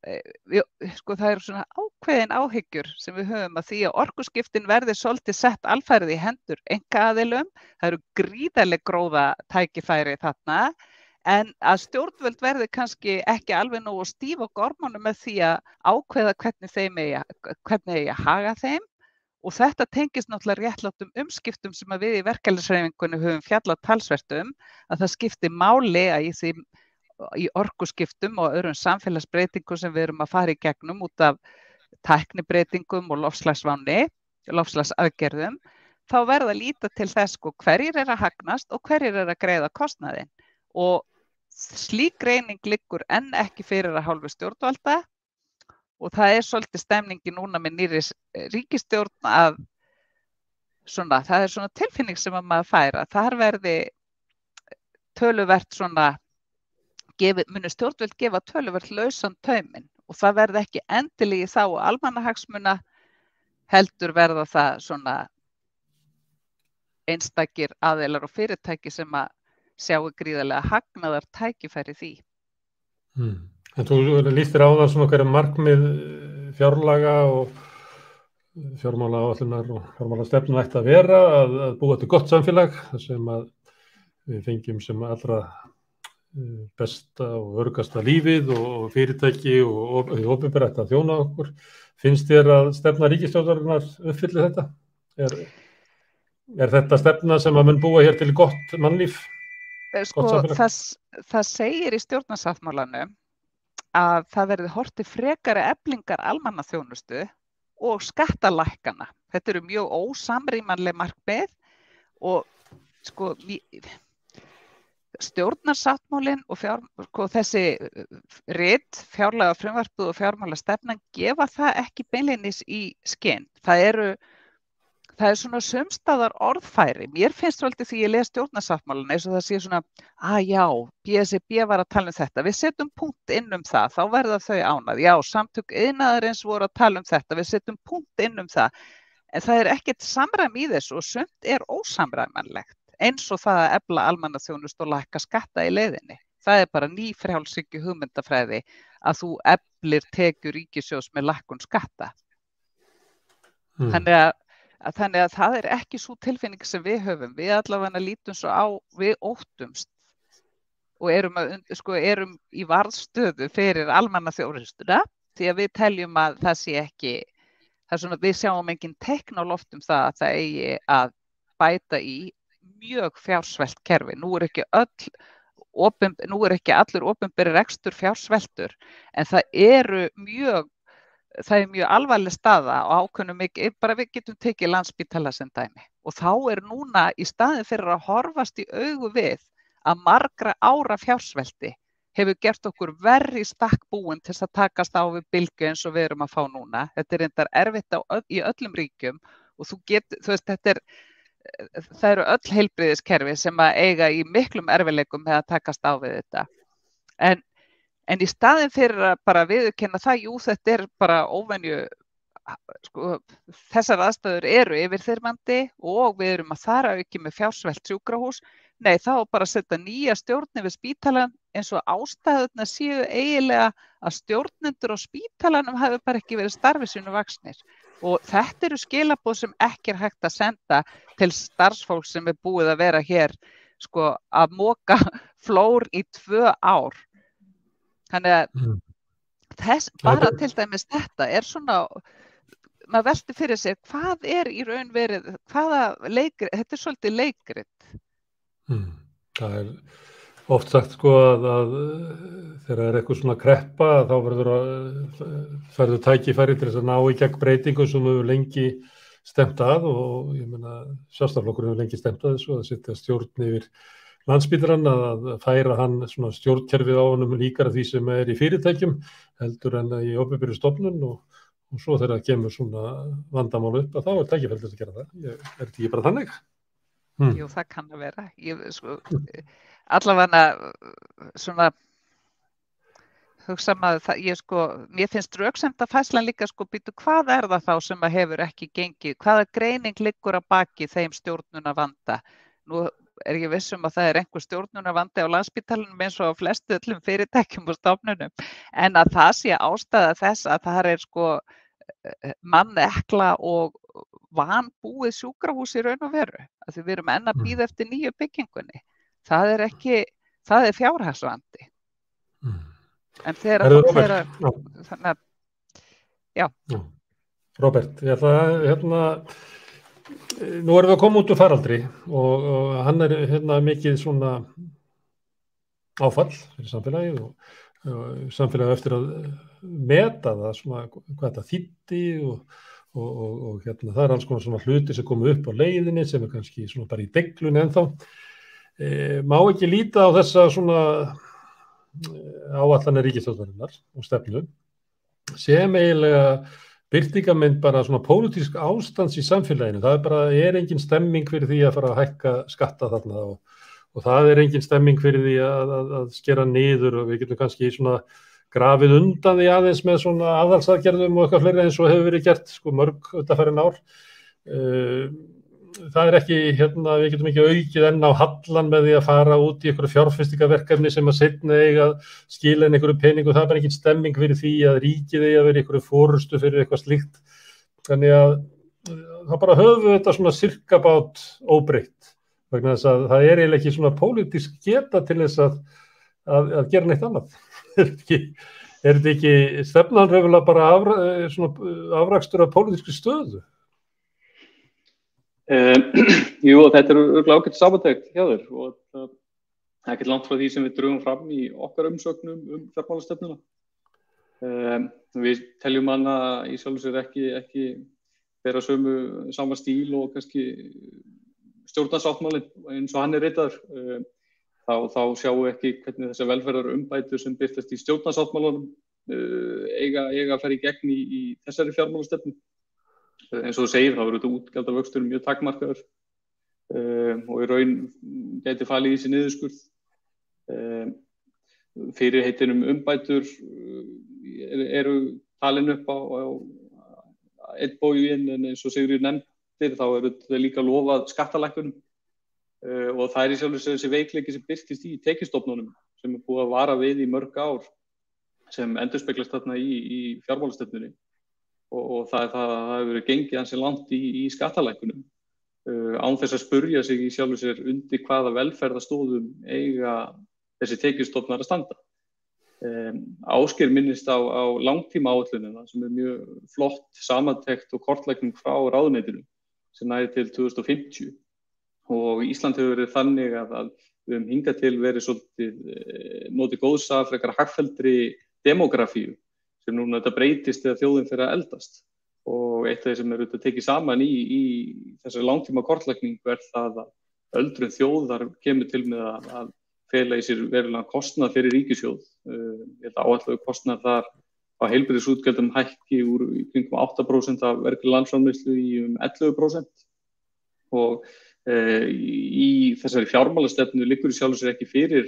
það eru svona ákveðin áhyggjur sem við höfum að því að orkuskiptin verði svolítið sett alfarið í hendur einkaaðilum, það eru gríðarleg gróða tækifæri þarna en að stjórnvöld verði kannski ekki alveg nógu stíf á gormunum með því að ákveða hvernig eigi að haga þeim. Og þetta tengist náttúrulega réttlátum umskiptum sem að við í verkalýðshreyfingunni höfum fjallað talsvert að það skipti máli að í orkuskiptum og öðrum samfélagsbreytingum sem við erum að fara í gegnum út af tæknibreytingum og loftslagsaðgerðum, þá verða að líta til þess hverjir að hagnast og hverjir að greiða kostnaðinn. Og slík greining liggur enn ekki fyrir að hálfu stjórnvalda. Og það svolítið stemningi núna með nýrri ríkisstjórn að það svona tilfinning sem að maður fær að þar verði töluvert muni stjórnvöld gefa töluvert lausan tauminn og það verði ekki endilegi þá almannahagsmuna heldur verða það einstakir aðilar og fyrirtæki sem að sjáu gríðarlega hagnaðar tækifæri því. En þú lýstir á það hverja markmið fjárlaga og fjármálaáætlunar og fjármálastefnu ætti að vera að búa til gott samfélag þar sem að við fengjum sem allra besta og örgasta lífið og fyrirtæki og opinbera ætti að þjóna okkur. Finnst þér að stefna ríkisstjórnarinnar uppfylli þetta? Er þetta stefna sem að mun búa hér til gott mannlíf? Það segir í stjórnarsáttmálanum að það verði horft til frekari eflingar almannaþjónustu og skattalækkana. Þetta eru mjög ósamrýmanleg markmið og stjórnarsáttmálinn og þessi rit, fjárlagafrumvarpið og fjármálastefnan gefa það ekki beinlínis í skinn. Það svona sumstaðar orðfæri. Mér finnst svolítið því ég les stjórnarsáttmálann eins og það sé já, BSRB var að tala þetta. Við setjum punkt inn það, þá verða þau ánað. Já, samtök iðnaðarins voru að tala þetta, við setjum punkt inn það. En það ekkert samræmi í þessu og sumt ósamræmanlegt. Eins og það að efla almannaþjónustu og lækka skatta í leiðinni. Það bara ný frjálshyggju hugmyndafræði að þú eflir tekjur ríkissjóðs með lækkun skatta. Þannig að það ekki sú tilfinning sem við höfum. Við allavega lítum svo á, við óttumst og erum í varðstöðu fyrir almannaþjónustuna því að við teljum að það sé ekki, við sjáum engin teikn á loftum það að það eigi að bæta í mjög fjársvelt kerfi. Nú ekki allur opinberi rekstur fjársveltur en það mjög alvarleg staða og ákveðnum bara við getum tekið Landspítala sem dæmi og þá núna í staðin fyrir að horfast í augu við að margra ára fjársvelti hefur gert okkur verri stakk búin til að takast á við bylgju eins og við erum að fá núna. Þetta reyndar erfitt í öllum ríkjum og þú veist, það eru öll heilbrigðiskerfi sem að eiga í miklum erfiðleikum með að takast á við þetta. En í staðinn fyrir að bara viðurkenna það, jú, þetta bara óvenju, sko, þessar aðstæður eru yfirþyrmandi og við erum að fara auki með fjársvelt sjúkrahús. Nei, þá bara setja nýja stjórn yfir spítalann eins og ástæðurnar séu eiginlega að stjórnendur á spítalanum hafi bara ekki verið starfi sínu vaxnir. Og þetta eru skilaboð sem ekki hægt að senda til starfsfólk sem búið að vera hér, sko, að moka flór í 2 ár. Þannig að bara til dæmis þetta svona, maður velti fyrir sig, hvað í raun verið, leikrit, þetta svolítið leikrit. Það oft sagt sko að þegar eitthvað svona kreppa þá verður tækifæri til þess að ná í gegn breytingu sem við lengi stemt að og ég meina Sjálfstæðisflokkurinn hefur lengi stemt að þessu að setja stjórn yfir Landspítalann að færa hann svona stjórnkerfið á honum líkara því sem í fyrirtækjum heldur en í opinberri stofnun og svo þegar það kemur svona vandamál upp að þá tækifæri til að gera það. Er þetta ekki bara þannig? Jú, það kann að vera. Allavega svona hugsa maður, mér finnst röksemdafærslan líka býtu hvað það þá sem að hefur ekki gengið, hvaða greining liggur að baki þeim stjórnunarvanda. Nú er ég viss að það einhver stjórnunarvandi á Landspítalanum eins og á flestu öllum fyrirtækjum og stofnunum, en að það sé ástæða þess að það mannekla og vanbúið sjúkrahús í raun og veru, að við erum enn að bíða eftir nýju byggingunni. Það er fjárhagsvandi. En þegar þannig að, já. Róbert, ég ætla nú erum við að koma út úr faraldri og hann mikið svona áfall fyrir samfélagið og samfélagið eftir að meta það svona hvað þetta þýddi og það alls konar svona hluti sem komu upp á leiðinni sem kannski svona bara í deglunni ennþá. Má ekki líta á þessa svona áætlanir ríkisstjórnarinnar og stefnu sem eiginlega birtingarmynd bara svona pólitísk ástands í samfélaginu. Það engin stemming fyrir því að fara að hækka skatta þarna og það engin stemming fyrir því að skera niður og við getum kannski svona grafið undan því aðeins með svona aðhalsaðgerðum og eitthvað fleiri eins og hefur verið gert mörg undanfarin ár. Það ekki, við getum ekki aukið enn á hallan með því að fara út í einhverju fjárfestingarverkefni sem að seinna eiga að skila inn einhverju peningu. Það engin stemming fyrir því að ríkið eigi að vera einhverju forystu fyrir eitthvað slíkt. Þannig að það bara höfum við þetta svona sirkabát óbreytt. Vegna þess að það eiginlega ekki svona pólitísk geta til þess að gera neitt annað. Er þetta ekki stefnan raunverulega bara afrakstur af pólitískri stöðu? Jú, þetta örugglega ágætt samantekt hjá þér og það ekkert langt frá því sem við drögum fram í okkar umsögnum fjármálastefnuna. Við teljum hana í sjálfu sér ekki bera sama stíl og kannski stjórnarsáttmálinn eins og hann ritaður. Þá sjáum við ekki hvernig þessar velferðarumbætur sem birtast í stjórnarsáttmálanum eiga að fara í gegn í þessari fjármálastefnu. Eins og þú segir, þá þetta útgjaldavöxtur mjög takmarkaður og í raun gæti falið í sig niðurskurð. Fyrirheitin umbætur eru talin upp á einn bóginn en eins og Sigríður nefndir þá þetta líka lofað skattalækkunum og það í sjálfu sér þessi veikleiki sem birtist í tekjustofnunum sem búið að vara við í mörg ár sem endurspeglast þarna í fjármálastefnunni. Og það hefur verið gengið ansi langt í skattalækkunum án þess að spurja sig í sjálfu sér undir hvaða velferðarstóðum eiga þessi tekjustofnar að standa. Ásgeir minnist á langtímaáætlunina sem mjög flott samantekt og kortlækning frá ráðuneytinu sem næði til 2050 og Ísland hefur verið þannig að við höfum hingað til verið svolítið notið góðs af frekar hagfelldri demografíu sem núna þetta breytist þegar þjóðin fyrir að eldast og eitt af því sem auðvitað tekið saman í þessari langtíma kortlækningu það að öldrun þjóðar kemur til með að fela í sér verulegan kostnað fyrir ríkissjóð. Ég held að áætlaður kostnað þar á heilbrigðisútgjöldum hækki úr í kringum 8% af vergri landsframleiðslu í 11%. Og í þessari fjármálastefnu liggur í sjálfu sér ekki fyrir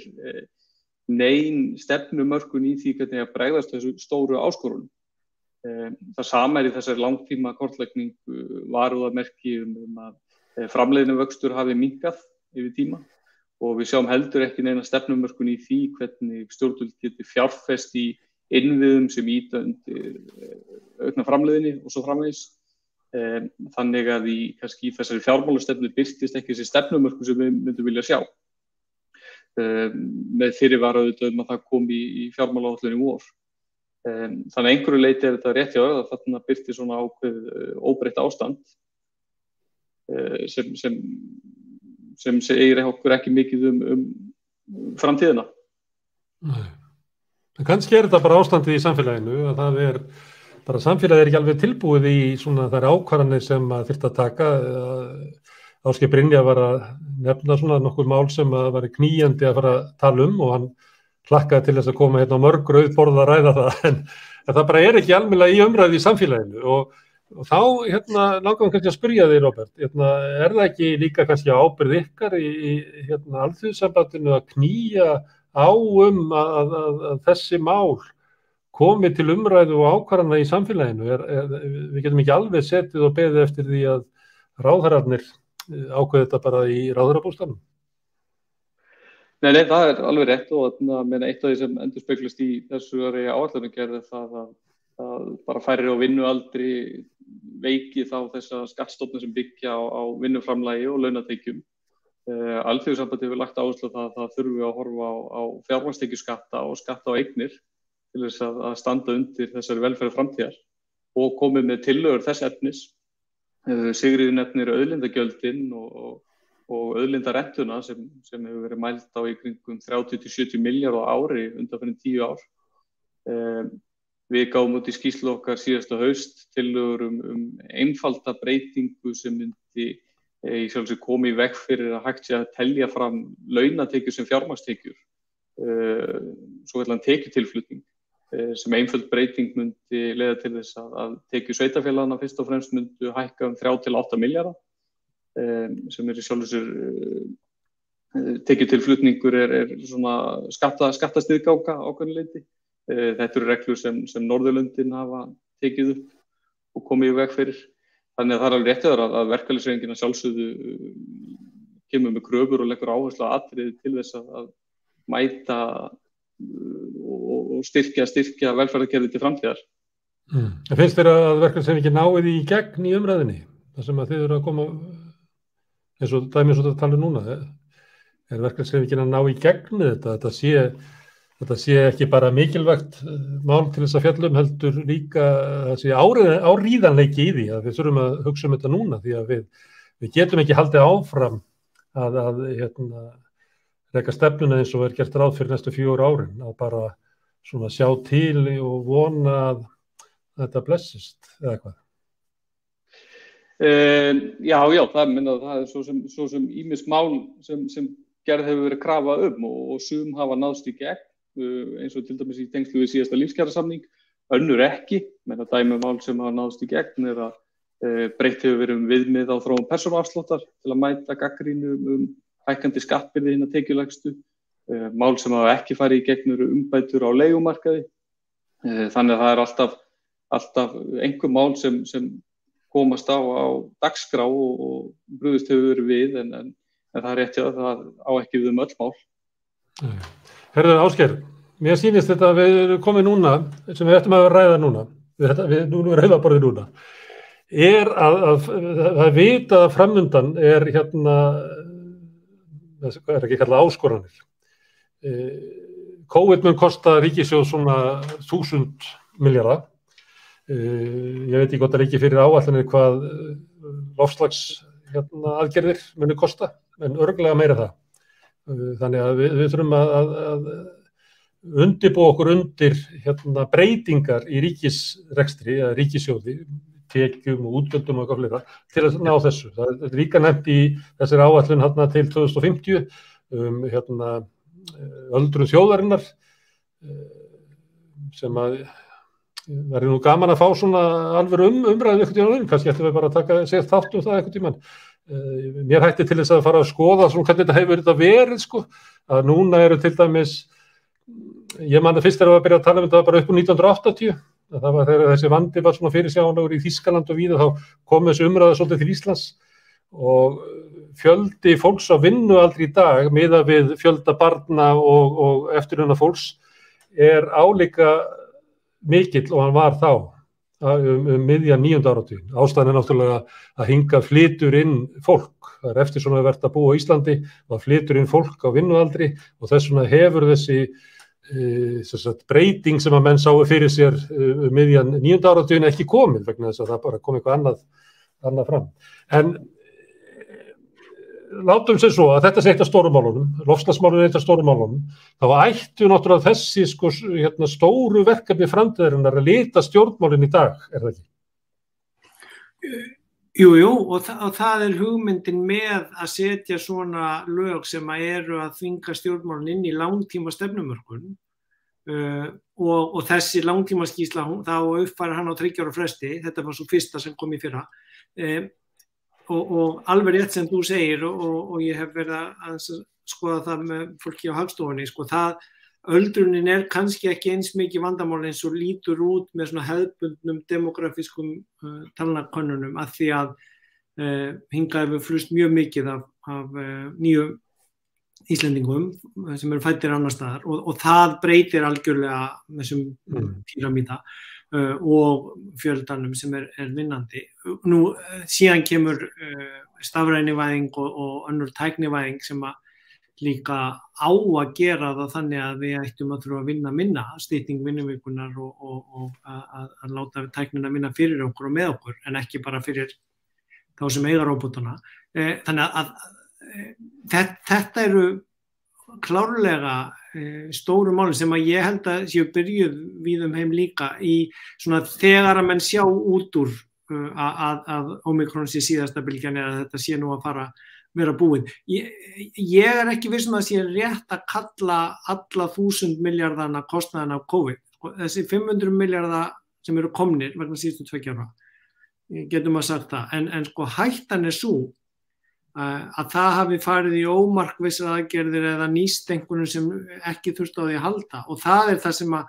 nein stefnumörkun í því hvernig að bregðast þessu stóru áskorunum. Það sama í þessari langtíma kortlækningu varúðarmerki að framleiðnivöxtur hafi minnkað yfir tíma og við sjáum heldur ekki neina stefnumörkun í því hvernig stjórnvöld geti fjárfest í innviðum sem ýta undir aukna framleiðni og svo framvegis. Þannig að kannski í þessari fjármálastefnu birtist ekki þessi stefnumörkun sem við myndum vilja sjá. Með fyrirvara auðvitað að það kom í fjármálaáætlun í vor. Þannig að einhverju leyti þetta rétt hjá að þarna birti svona ákveð óbreytt ástand sem segir okkur ekki mikið framtíðina. Nei. En kannski þetta bara ástandið í samfélaginu að það bara samfélagið ekki alveg tilbúið í svona þær ákvarðanir sem að þyrfti að taka. Ásgeir Brynjar var að nefna svona nokkur mál sem að var knýjandi að fara að tala og hann hlakkaði til þess að koma hérna á mörg rauð borð að ræða það en það bara ekki almennilega í umræðu í samfélaginu og þá langar kannski að spyrja þig, Róbert, það ekki líka kannski ábyrgð ykkar í alþjóðsambandinu að knýja á að þessi mál komi til umræðu og ákvarðana í samfélaginu? Við getum ekki alveg setið og beðið eftir því að ráðherrarnir ákveði þetta bara í ráðherrabústaðnum? Nei, það alveg rétt og eitt af því sem endurspeglast í þessari áætlunargerð það að bara færri á vinnualdri veiki þá þessa skattstofna sem byggja á vinnuframlagi og launatekjum. Alþjóðsambandið hefur lagt áherslu á það þurfum við að horfa á fjármagnstekjuskatta og skatta á eignir til þess að standa undir þessari velferð framtíðar og komið með tillögur þess efnis. Sigríður nefnir auðlindagjöldin og auðlindarentuna sem hefur verið mælt á í kringum 30-70 milljarð á ári undanfarin 10 ár. Við gáum út í skýrslu okkar síðasta haust tillögur einfalda breytingu sem myndi í sjálfu sér komi í veg fyrir að hægt sé að telja fram launatekjur sem fjármagnstekjur, svokallaðan tekjutilflutning, sem einföld breyting myndi leiða til þess að tekjur sveitarfélaganna fyrst og fremst myndu hækka 3-8 milljarða. Sem í sjálfu sér tekjutilflutningur svona skattastiðgáka ákveðnu leyti. Þetta eru reglur sem Norðurlöndin hafa tekið upp og komið í veg fyrir. Þannig að það alveg rétt að verkalýðshreyfingin að sjálfsögðu kemur með kröfur og leggur áherslu á atriði til þess að mæta og styrkja velferðarkerfið til framtíðar. Finnst þér að verkalýðshreyfingin náið í gegn í umræðinni? Það sem að þið eru að koma eins og dæmis og þetta tala núna, verkalýðshreyfingin að ná í gegn þetta sé ekki bara mikilvægt mál til þess að fjalla heldur líka þessi áríðanleiki í því að við þurfum að hugsa þetta núna því að við getum ekki haldið áfram að reka stefnuna eins og gert ráð fyrir næstu 4 árin að bara svona sjá til og vona að þetta blessist eða hvað. Já, það er svo sem ýmis mál sem gerð hefur verið krafa og sum hafa náðst í gegn, eins og til dæmis í tengslu við síðasta lífskjarasamning, önnur ekki, dæmi mál sem hafa náðst í gegn að breytt hefur verið viðmið á þróun persónuafsláttar til að mæta gagnrýni hækkandi skattbyrði hinna tekjulægstu, mál sem hafa ekki farið í gegn eru umbætur á leigumarkaði, þannig að það er alltaf einhver mál sem komast á dagskrá og brugðist hefur verið við en það er rétt að það á ekki við öll mál. Herðu Ásgeir, mér sýnist þetta að við erum komið núna, sem við ættum að ræða núna, við nú erum rauðaborðið núna, að vita að framundan hvað ekki kallað áskoranir. COVID mun kosta ríkissjóð svona 1000 milljarða. Ég veit ekki hvort það ekki fyrir áætlanir hvað loftslags aðgerðir muni kosta, en örugglega meira það. Þannig að við þurfum að undirbúa okkur undir breytingar í ríkisrekstri eða ríkissjóði, tekjum og útgjöldum og eitthvað fleira til að ná þessu. Það er líka nefnt í þessari áætlun til 2050 öldrun þjóðarinnar sem að verður nú gaman að fá svona alveg umræðu einhvern tímann, kannski ættum við bara að taka sér þátt það einhvern tímann. Mér hætti til þess að fara að skoða svona hvernig þetta hefur verið sko, að núna eru til dæmis, ég man að fyrst að byrja að tala um þetta bara upp úr 1980, það var þegar þessi vandi var svona fyrirsjáanlegur í Þýskaland og víða, þá kom þessi umræða svolítið til Íslands og fjöldi fólks á vinnualdri í dag miðað við fjölda barna og eftirlauna fólks álíka mikill og hann var þá miðjan 9. áratuginn. Ástæðan náttúrulega að hingað flytur inn fólk. Það eftir svona vert að búa á Íslandi og að flytur inn fólk á vinnualdri og þess vegna hefur þessi breyting sem að menn sáu fyrir sér miðjan 9. áratuginn ekki komið vegna þess að það bara kom eitthvað annað fram. En látum sér svo að þetta sé eitt af stóru málunum, loftslagsmálun eitt af stóru málunum, þá ættu náttúrulega þessi stóru verkefni framtíðarinnar að lita stjórnmálin í dag, það ekki? Jú, og það hugmyndin með að setja svona lög sem eru að þvinga stjórnmálin inn í langtíma stefnumörkun og þessi langtímaskýrsla, þá uppfærir hann á 3 ára fresti, þetta var svo fyrsta sem kom í fyrra, og alveg rétt sem þú segir og ég hef verið að skoða það með fólki á Hagstofunni, sko, öldrunin kannski ekki eins mikið vandamál eins og lítur út með svona hefðbundnum demografískum talnakönnunum að því að hingað hefur flust mjög mikið af nýjum Íslendingum sem eru fæddir annars staðar og það breytir algjörlega þessum píramída og fjöldanum sem vinnandi. Nú síðan kemur stafrænivæðing og önnur tæknivæðing sem að líka á að gera það þannig að við ættum að þurfa að vinna minna, stytting vinnuvikunar og að láta tæknina vinna fyrir okkur og með okkur en ekki bara fyrir þá sem eiga róbotana. Þannig að þetta eru klárlega stóru máli sem að ég held að séu byrjuð víðum heim líka í svona þegar að menn sjá út úr að Omikron sé síðasta bylgjan eða þetta sé nú að vera búið. Ég ekki viss að það sé rétt að kalla alla 1000 milljarðana kostnaðan af COVID. Þessi 500 milljarða sem eru komnir vegna síðustu 2 ára, getum að sagt það, en sko hættan sú að það hafi farið í ómarkvissar aðgerðir eða nýst einhvern sem ekki þurfti á því að halda og það það sem að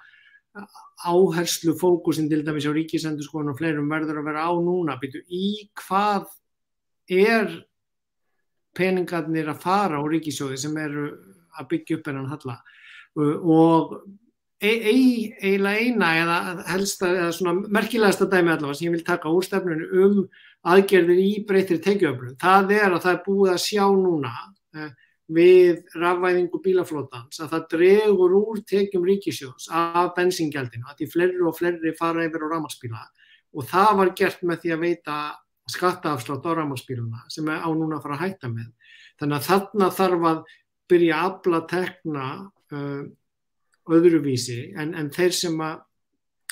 áherslu fókusin til dæmis á Ríkisendurskoðun og fleirum verður að vera á núna, í hvað peningarnir að fara á ríkissjóði sem eru að byggja upp þennan halla og eiginlega eina eða helsta eða svona merkilegasta dæmi allavega sem ég vil taka úr stefnunni aðgerðir í breyttri tekjuöflun. Það að það búið að sjá núna við rafvæðingu bílaflotans að það dregur úr tekjum ríkissjóðs af bensíngjaldinu, að því fleiri og fleiri fara yfir á rafmagnsbíla og það var gert með því að veita skattaafslátt á rafmagnsbíluna sem á núna að fara að hætta með. Þannig að þarna þarf að byrja að afla tekna öðruvísi en þeir sem að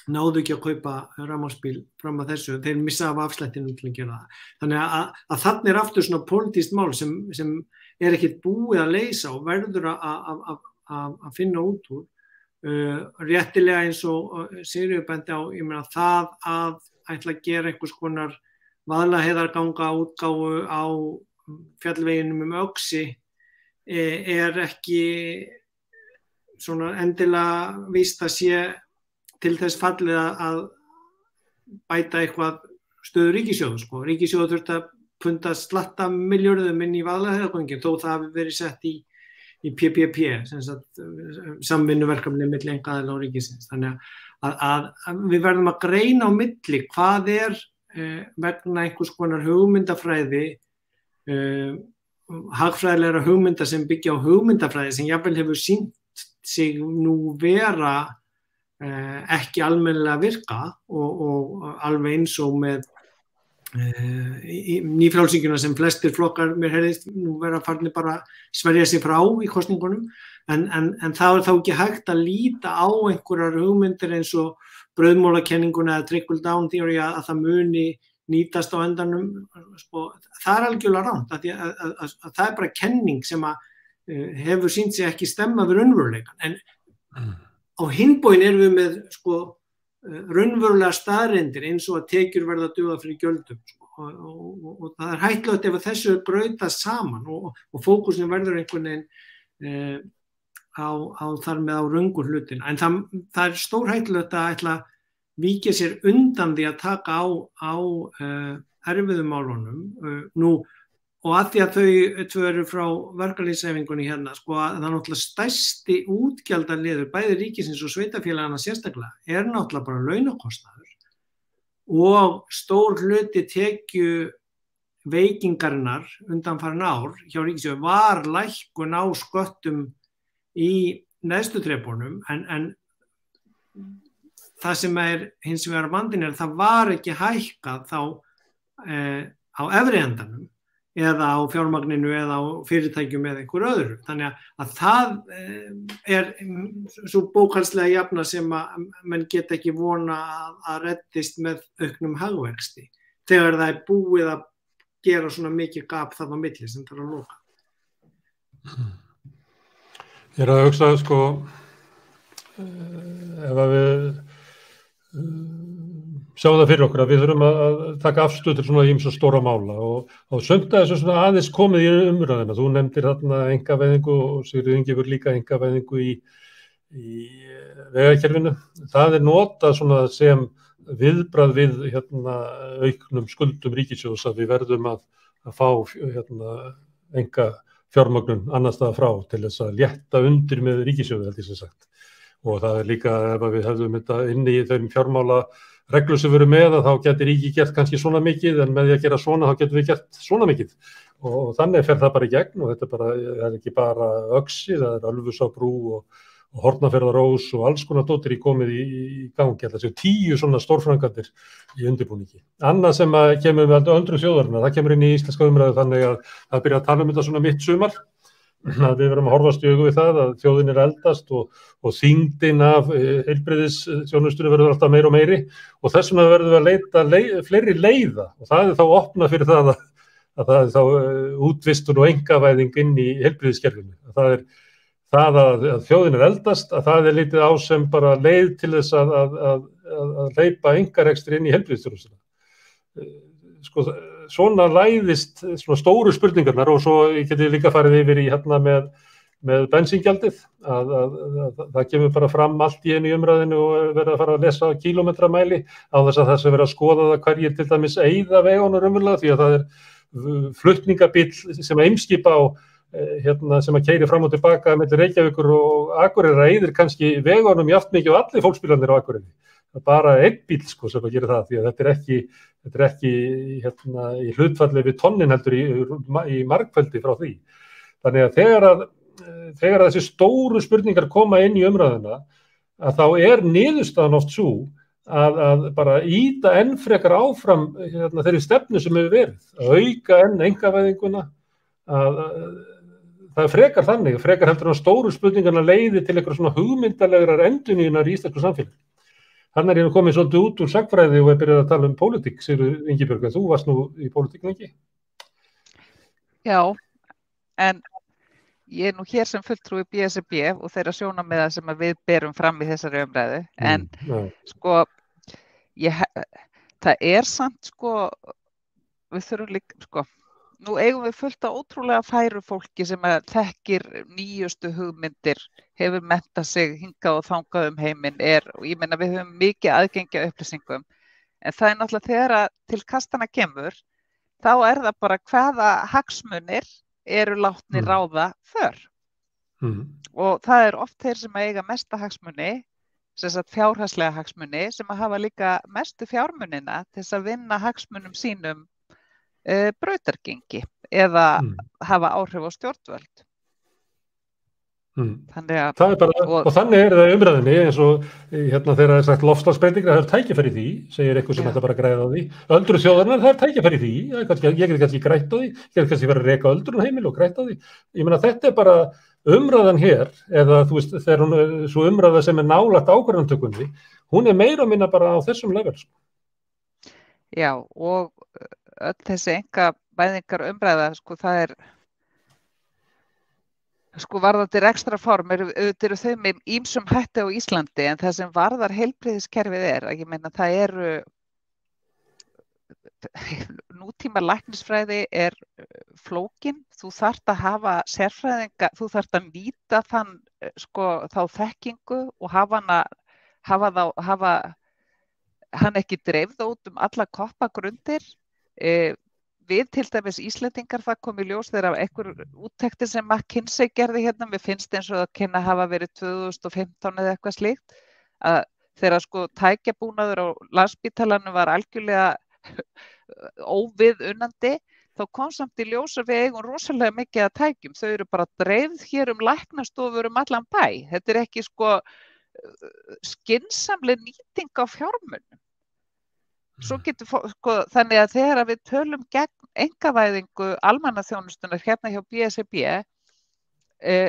náðu ekki að kaupa rafmagnsbíl fram að þessu, þeir missa af afslættinu til að gera það. Þannig að þarna aftur svona pólitískt mál sem ekkert búið að leysa og verður að finna út úr. Réttilega eins og Sigríður benti á, ég meina það að ætla að gera einhvers konar Vaðlaheiðarganga útgáfu á fjallveginum Öxi ekki svona endilega víst að sé til þess fallið að bæta eitthvað stöðu ríkissjóðs. Ríkissjóður þurfti að punda slatta milljörðum inn í Vaðlaheiðargöngin þó það hafi verið sett í PPP, samvinnuverkefni milli einkaaðila og ríkisins. Þannig að við verðum að greina á milli hvað vegna einhvers konar hugmyndafræði, hagfræðilegra hugmynda sem byggja á hugmyndafræði sem jafnvel hefur sýnt sig nú vera ekki almennilega virka og alveg eins og með nýfrjálsíkjuna sem flestir flokkar mér heyrðist nú vera farnir bara sverja sig frá í kosningunum en það þá ekki hægt að líta á einhverjar hugmyndir eins og brauðmólakenninguna eða trickle down theory að það muni nýtast á endanum það algjörlega rangt að það bara kenning sem að hefur sýnt sig ekki stemma við raunveruleikann. En á hinn bóginn erum við með sko raunverulega staðreyndir eins og að tekjur verða duga fyrir gjöldum og það hættulegt ef þessu brautast saman og fókusin verður einhvern veginn á þar með á röngu hlutin. En það stór hættulegt að ætla að víkja sér undan því að taka á erfiðum málunum og að því að þau tvö eru frá verkalýðshreyfingunni hérna, sko að það náttúrulega stærsti útgjaldaliður bæði ríkisins og sveitarfélagana sérstaklega náttúrulega bara launakostnaður og stór hluti tekju veikingarinnar undanfarin ár hjá ríkissjóði var lækkun á sköttum í neðstu þrepunum en það sem hins vegar vandinn það var ekki hækkað þá á efri endanum eða á fjármagninu eða á fyrirtækjum eða einhver öðru. Þannig að það svo bókhaldslega jafna sem að menn geta ekki vona að reddist með auknum hagvexti þegar það búið að gera svona mikið gap þarna á milli sem þarf að loka. Ég að hugsa sko ef að við sjáum það fyrir okkur að við þurfum að taka afstöð til svona ýmsa stóra mála og sumt að þessu svona aðeins komið í umræðina. Þú nefndir þarna einkavæðingu og Sigríður Ingibjörg líka einkavæðingu í vegakerfinu. Það notað svona sem viðbragð við auknum skuldum ríkissjóðs að við verðum að fá enga fjármögnun annars staðar frá til þess að létta undir með ríkissjóði held ég sem sagt. Og það líka ef við hefðum þetta inni í þeim fjármála reglur sem við erum með að þá getur ríki gert kannski svona mikið en með því að gera svona þá getum við gert svona mikið og þannig fer það bara í gegn og þetta er ekki bara Öxi, það Ölfusárbrú og Hornafjarðarós og alls konar dóttir komið í gangi. Það séu 10 svona stórframkvæmdir í undirbúningi. Annað sem kemur með öldru þjóðarinnar, það kemur inn í íslenska umræðu þannig að það byrja að tala þetta svona mitt sumar að við verum að horfast í augu við það að þjóðin eldast og þyngdin af heilbrigðisþjónustunni verður alltaf meiri og meiri og þess vegna verðum við að leita fleiri leiða og það þá opnað fyrir það að það þá útvistun og einkavæðing inn í heilbrigðiskerfinu. Það að þjóðin eldast, að það litið á sem bara leið til þess að hleypa einkarekstri inn í heilbrigðisþjónustuna. Sko, svona læðist svona stóru spurningarnar og svo geti líka farið yfir í með bensíngjaldið að það kemur bara fram allt í einu umræðinu og verið að fara að lesa kílómetramæli á þess að það sem verið að skoða það hverjir til dæmis eyða vegunum raunverulega því að það flutningabíll sem Eimskip á sem að keyri fram og tilbaka milli Reykjavíkur og Akureyrar eyðir kannski vegunum jafnt mikið og allir fólksbílarnir á Akureyri. Það bara einn bíll sko sem að gera það því að þetta er ekki í hlutfalli við tonnin heldur í margfeldi frá því. Þannig að þegar þessi stóru spurningar koma inn í umræðuna að þá niðurstaðan oft sú að bara ýta enn frekar áfram þeirri stefnu sem hefur verið, að auka enn einkavæðinguna, það frekar þannig, frekar heldur að stóru spurningarna leiði til eitthvað svona hugmyndalegrar endurnýjunar í íslensku samfélagi. Þannig ég komið svolítið út úr sagnfræði og byrjað að tala pólitík, Sigríður Ingibjörg, en þú varst nú í pólitík lengi? Já, en ég er nú hér sem fulltrúi BSRB og þeirra sjónarmiða sem við berum fram í þessari umræðu, en sko, það samt sko, við þurfum líka, sko, nú eigum við fullt af ótrúlega færu fólki sem þekkir nýjustu hugmyndir, hefur menntað sig hingað og þangað heiminn og ég meina við höfum mikið aðgengi að upplýsingum, en það náttúrulega þegar til kastana kemur, þá það bara hvaða hagsmunir eru látnir ráða för. Og það oft þeir sem eiga mesta hagsmuni, sem sagt fjárhagslega hagsmuni, sem að hafa líka mestu fjármunina til þess að vinna hagsmunum sínum brautargengi eða hafa áhrif á stjórnvöld. Þannig að það bara, og þannig það umræðinni eins og þegar sagt loftslagsbreytingar, það tækifæri í því, segir eitthvað sem ætla bara að græða á því. Öldru þjóðarinnar, það tækifæri í því, ég get kannski grætt á því, ég get kannski verið að reka öldrun heimil og grætt á því. Ég meina þetta bara umræðan hér, eða þú veist, þegar svo umræða sem nálægt ákvarðanatökunni, hún meira og minna bara á þessum level. Já, og öll þessi einkavæðingar umræða, sko, það Sko varðandi rekstrarform eru þau með ýmsum hætti á Íslandi en það sem varðar heilbrigðiskerfið að ég meina það eru nútíma læknisfræði flókin, þú þarft að hafa sérfræðinga, þú þarft að nýta þá þekkingu og hafa hann ekki dreifð út alla koppagrundir. Við til dæmis Íslendingar, það kom í ljós þegar einhver úttektir sem McKinsey gerði hérna, mér finnst eins og það kynna hafa verið 2015 eða eitthvað slíkt, að þegar sko tækjabúnaður á Landspítalanum var algjörlega óviðunandi, þá kom samt í ljós að við eigum rosalega mikið að tækjum, þau eru bara dreifð hér læknastofur allan bæ, þetta ekki sko skynsamleg nýting á fjármunum. Svo þannig að þegar við tölum gegn einkavæðingu almannaþjónustunnar hérna hjá BSRB,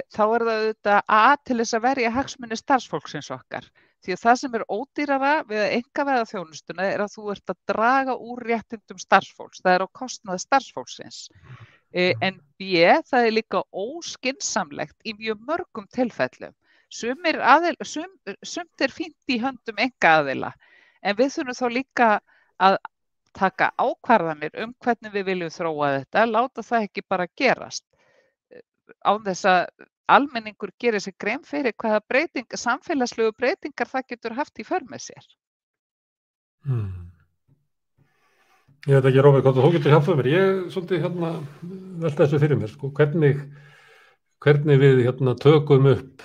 þá það auðvitað til þess að verja hagsmuni starfsfólksins okkar. Því að það sem ódýrara við að einkavæða þjónustuna að þú ert að draga úr réttindum starfsfólks, það á kostnað starfsfólksins. En B, það líka óskynsamlegt í mjög mörgum tilfellum. Sumt fínt í höndum einkaaðila, en við þurfum þá líka að taka ákvarðanir hvernig við viljum þróa þetta, láta það ekki bara gerast án þess að almenningur gerir sér grein fyrir hvaða samfélagslegu breytingar það getur haft í för með sér. Ég veit ekki, Róbert, hvort þú getur hjálpað mér. Ég svolítið velta þessu fyrir mér, sko, hvernig við tökum upp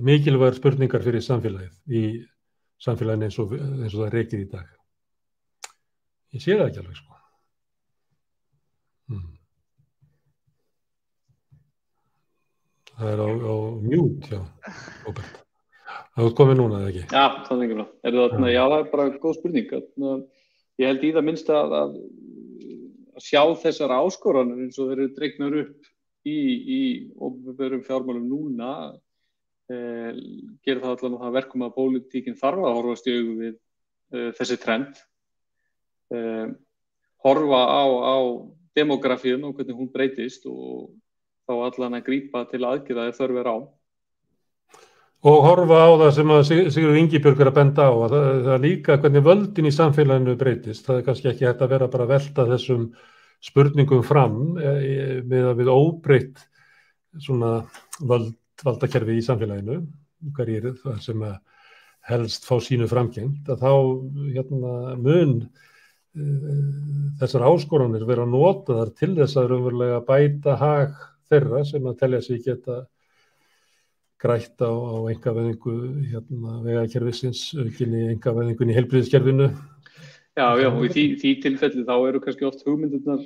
mikilvægar spurningar fyrir samfélagið í samfélaginu eins og það er rekið í dag. Ég sé það ekki alveg, sko. Það er á mute, já, Róbert. Það er komið núna, eða ekki? Já, það er ekki bra. Já, það er bara góð spurning. Ég held í það minnst að sjá þessar áskoranir eins og þeir eru dregnar upp í opinberum fjármálum núna, gerir það allan að það verkum að pólitíkin þarf að horfast í augu við þessi trend. Horfa á demografíun og hvernig hún breytist og þá allan að grípa til aðgerða ef þörf á. Og horfa á það sem að Sigurður Ingibjörg að benda á, að það líka hvernig völdin í samfélaginu breytist. Það er kannski ekki hægt að vera bara að velta þessum spurningum fram með að við óbreytt svona valdakerfi í samfélaginu, hverjir það sem að helst fá sínu framgengt, að þá mun þessar áskoranir vera notaðar til þess að raunverulega bæta hag þeirra sem að telja sig geta grætt á einkavæðingu vegakerfisins, aukinni einkavæðingunni í heilbrigðiskerfinu. Já, og í því tilfelli þá eru kannski oft hugmyndirnar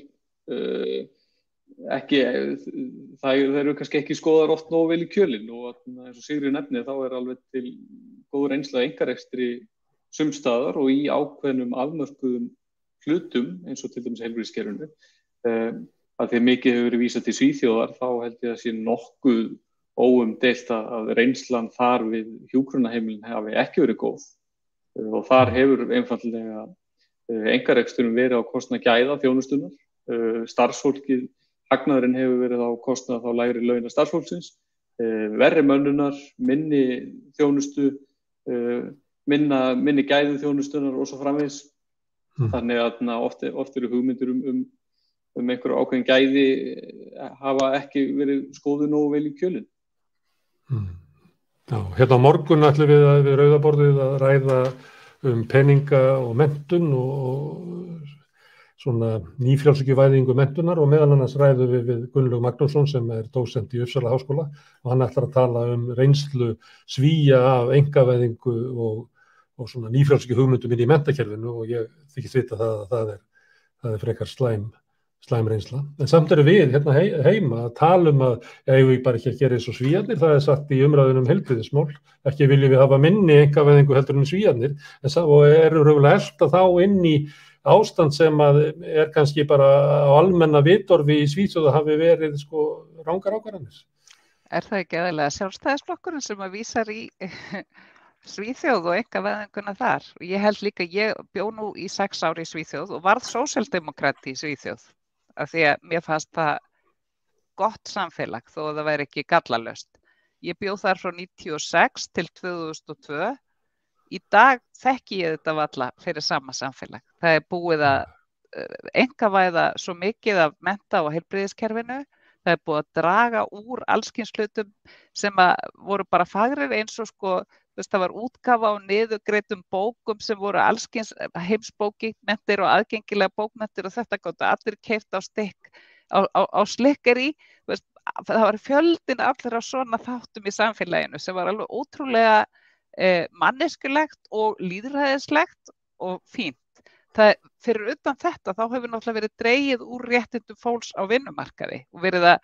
það eru kannski ekki skoðar oft nógu vel í kjölinn og eins og Sigríður nefnir þá alveg til góð reynsla einkarekstri sumstaðar og í ákveðnum afmörkuðum hlutum eins og til dæmis heilbrigðiskerfinu. Að því mikið hefur verið vísað til Svíþjóðar þá held ég að sé nokkuð óumdeilt að reynslan þar við hjúkrunarheimilin hafi ekki verið góð og þar hefur einfaldlega einkareksturinn verið á kostnað gæða þjónustunnar, starfsfólkið, hagnaðurinn hefur verið á kostnað þá lægri launa starfsfólksins, verri mönnunar, minni þjónustu, minni gæði þjónustunnar og svo framvegis. Þannig að oft eru hugmyndir um einhverju ákveðin gæði hafa ekki verið skoðuð nógu vel í kjölinn. Já, hérna á morgun ætlum við við Rauðaborðið að ræða peninga og menntun og svona nýfrjálshyggjuvæðingu menntunar og meðal annars ræðum við Gunnlaug Magnússon sem er dósent í Uppsala háskóla og hann ætlar að tala reynslu Svía af einkavæðingu og svona nýfrjálshyggju hugmyndum inn í menntakerfinu og ég þykist vita að það er frekar slæm reynsla. En samt eru við hérna heima að tala að eigum við bara ekki að gera eins og Svíarnir, það er sagt í umræðunum heilbrigðismál, ekki viljum við hafa minni einkavæðingu heldur en Svíarnir og eru raunverulega elta þá inn í ástand sem að er kannski bara á almenna vitorfi í Svíþjóð að hafi verið rangar ákvarðanir. Er það ekki aðeinslega Sjálfstæðisflokkurinn sem að vísar í Svíþjóð og einkavæðinguna þar? Ég held líka, ég bjó nú í 6 ár í Svíþjóð og varð sósíaldemókrati í Svíþjóð af því að mér fannst það gott samfélag þó að það væri ekki gallalaust. Ég bjó þar frá 96 til 2002. Í dag þekki ég þetta varla fyrir sama samfélag. Það búið að einkavæða svo mikið af mennta- og heilbrigðiskerfinu. Það búið að draga úr allskyns hlutum sem voru bara fagrir eins og það var útgáfa á niðurgreiddum bókum sem voru allskyns heimsbókmenntir og aðgengilega bókmenntir og þetta gátu allir keypt á slikkeri. Það var fjöldinn allir af svona þáttum í samfélaginu sem var alveg ótrúlega manneskjulegt og lýðræðislegt og fínt. Fyrir utan þetta þá hefur náttúrulega verið dregið úr réttindum fólks á vinnumarkaði og verið að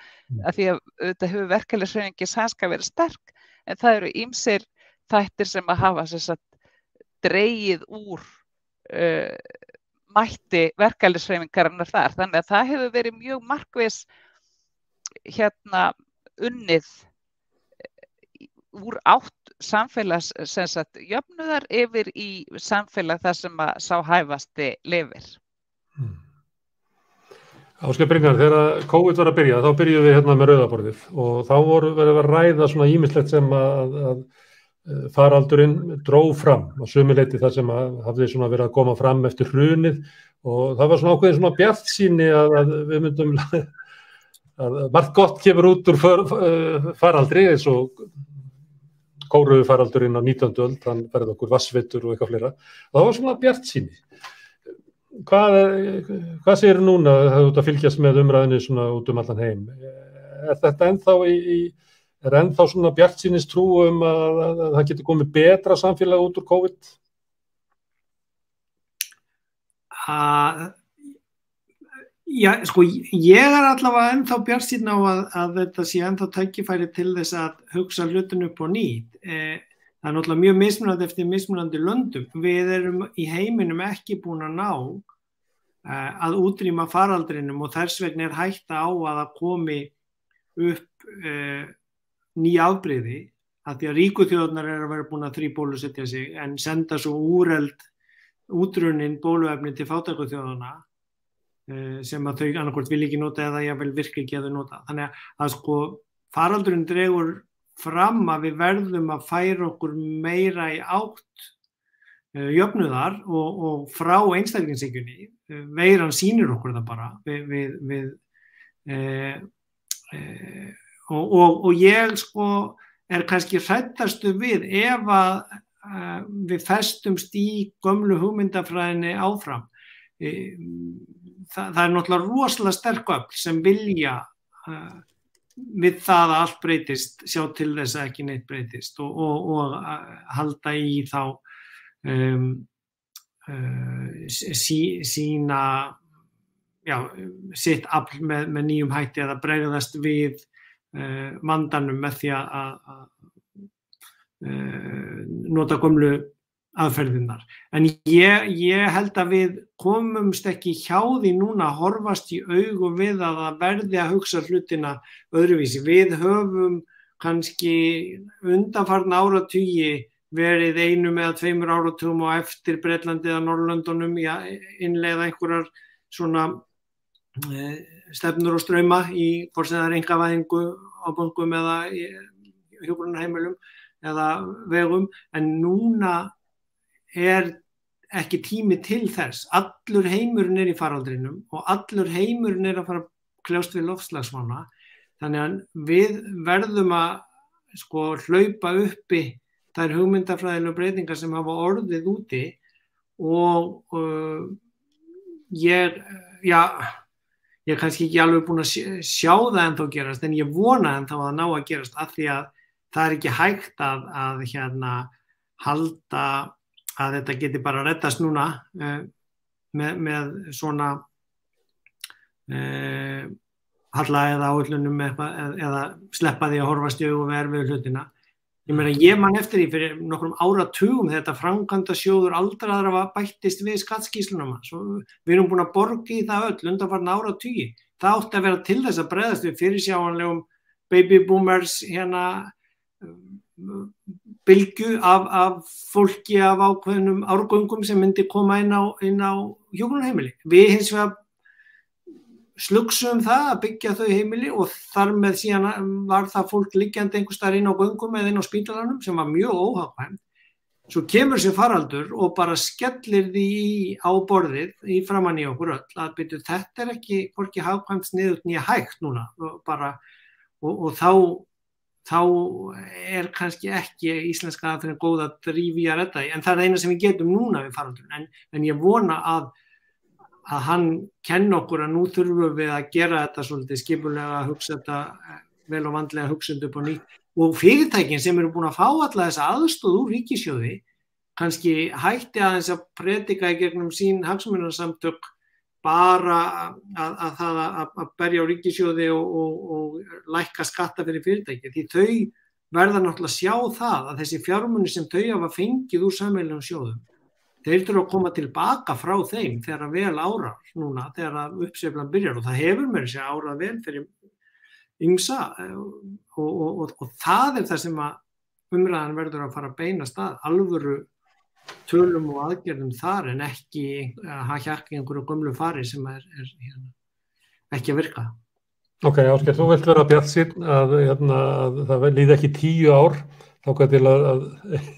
því að þetta hefur verkalýðshreyfingin sænska verið sterk en það eru ýmsir þættir sem að hafa dregið úr mætti verkalýðshreyfingarinnar þar. Þannig að það hefur verið mjög markviss unnið úr átt samfélags jöfnuðar yfir í samfélag þar sem að sá hæfasti lifir. Ásgeir Brynjar, þegar COVID var að byrja, þá byrjuðum við hérna með rauðaborðið og þá voru verið að ræða svona ýmislegt sem að faraldurinn dró fram á sömu leyti þar sem að hafði svona verið að koma fram eftir hrunið og það var svona ákveðin svona bjartsýni að við myndum að margt gott kemur út úr faraldri eins og kórufaraldurinn á 19. öld, hann verði okkur vassveitur og eitthvað fleira. Og það var svona bjartsýni. Hvað segir núna það út að fylgjast með umræðinni svona út allan heim? Þetta ennþá svona bjartsýnis trú að það getur komið betra samfélag út úr COVID? Já, ég allavega ennþá bjartsýnn á að þetta sé ennþá tækifæri til þess að hugsa hlutinu upp á nýtt. Það náttúrulega mjög mismunandi eftir mismunandi löndum. Við erum í heiminum ekki búin að ná að útrýma faraldrinum og þess vegna hætta á að það komi upp ný afbrigði að því að ríku þjóðirnar að vera búin að þríbólusetja sig en senda svo útrunnin bóluefni til fátæku þjóðana sem að þau annarkvort vil ekki nota eða jafnvel virka ekki að þau nota. Þannig að faraldurinn dregur fram að við verðum að færa okkur meira í átt jöfnuðar og frá einstaklingshyggjunni. Veiran sýnir okkur það bara. Og ég er kannski hræddastu við ef að við festumst í gömlu hugmyndafræðinni áfram. Það náttúrulega rosalega sterk öfl sem vilja við það að allt breytist, sjá til þess að ekki neitt breytist og halda í þá sína sitt afl með nýjum hætti að bregðast við vandanum með því að nota gömlu aðferðirnar. En ég held að við komumst ekki hjá því núna að horfast í augu við að það verði að hugsa hlutina öðruvísi. Við höfum kannski undanfarna áratugi verið 1 eða 2 áratugum og eftir Bretlandi eða Norðurlöndunum innleiða einhverjar svona stefnur og strauma í hvort sem það einkavæðingu á bönkum eða hjúkrunarheimilum eða vegum, en núna ekki tími til þess. Allur heimurinn í faraldrinum og allur heimurinn að fara að kljást við loftslagsvána. Þannig að við verðum að hlaupa uppi þær hugmyndafræðilegu breytingar sem hafa orðið úti og ég er kannski ekki alveg búin að sjá það ennþá gerast en ég vona ennþá að ná að gerast af því að það er ekki hægt að halda að þetta geti bara reddast núna með svona halla eða áætlunum eða sleppa því að horfast í augu við erfiðu hlutina. Ég man eftir því fyrir nokkrum áratugum þetta framkvæmdasjóður aldraðra bættist við skattskýrslunum. Við erum búin að borga í það öll undanfarna áratugi. Það átti að vera til þess að bregðast við fyrirsjáanlegum baby boomers bylgju af fólki af ákveðnum árgöngum sem myndi koma inn á hjúkrunarheimili. Við hins vegar slugsum það að byggja þau heimili og þar með síðan var það fólk liggjandi einhvers staðar inn á göngum eða inn á spítalanum sem var mjög óhagkvæmt. Svo kemur sér faraldur og bara skellir því á borðið í framan í okkur öll að byrju þetta ekki hvorki hagkvæmt sniðugt né hægt núna bara, og þá kannski ekki íslenska aðferðin góð að drífa í að redda því, en það eina sem við getum núna við faraldurinn, en ég vona að hann kenni okkur að nú þurfum við að gera þetta svolítið skipulega, hugsa þetta vel og vandlega hugsandi upp á nýtt og fyrirtækin sem eru búin að fá alla þessa aðstoð úr ríkissjóði kannski hætti aðeins að predika í gegnum sín hagsmunasamtök bara að berja á ríkissjóði og lækka skatta fyrir fyrirtæki því þau verða náttúrulega að sjá það að þessi fjármuni sem þau hafa fengið úr sameiginlegum sjóðum þeir þurfa að koma tilbaka frá þeim þegar vel árar núna, þegar uppsveiflan byrjar og það hefur mér sér árað vel fyrir ýmsa og það það sem að umræðan verður að fara að beina stað, alvöru tölum og aðgerðum þar en ekki að hjakka einhverju gömlu fari sem ekki að virka. Ok, Ásgeir, þú vilt vera bjartsýnn að það líði ekki 10 ár þangað til að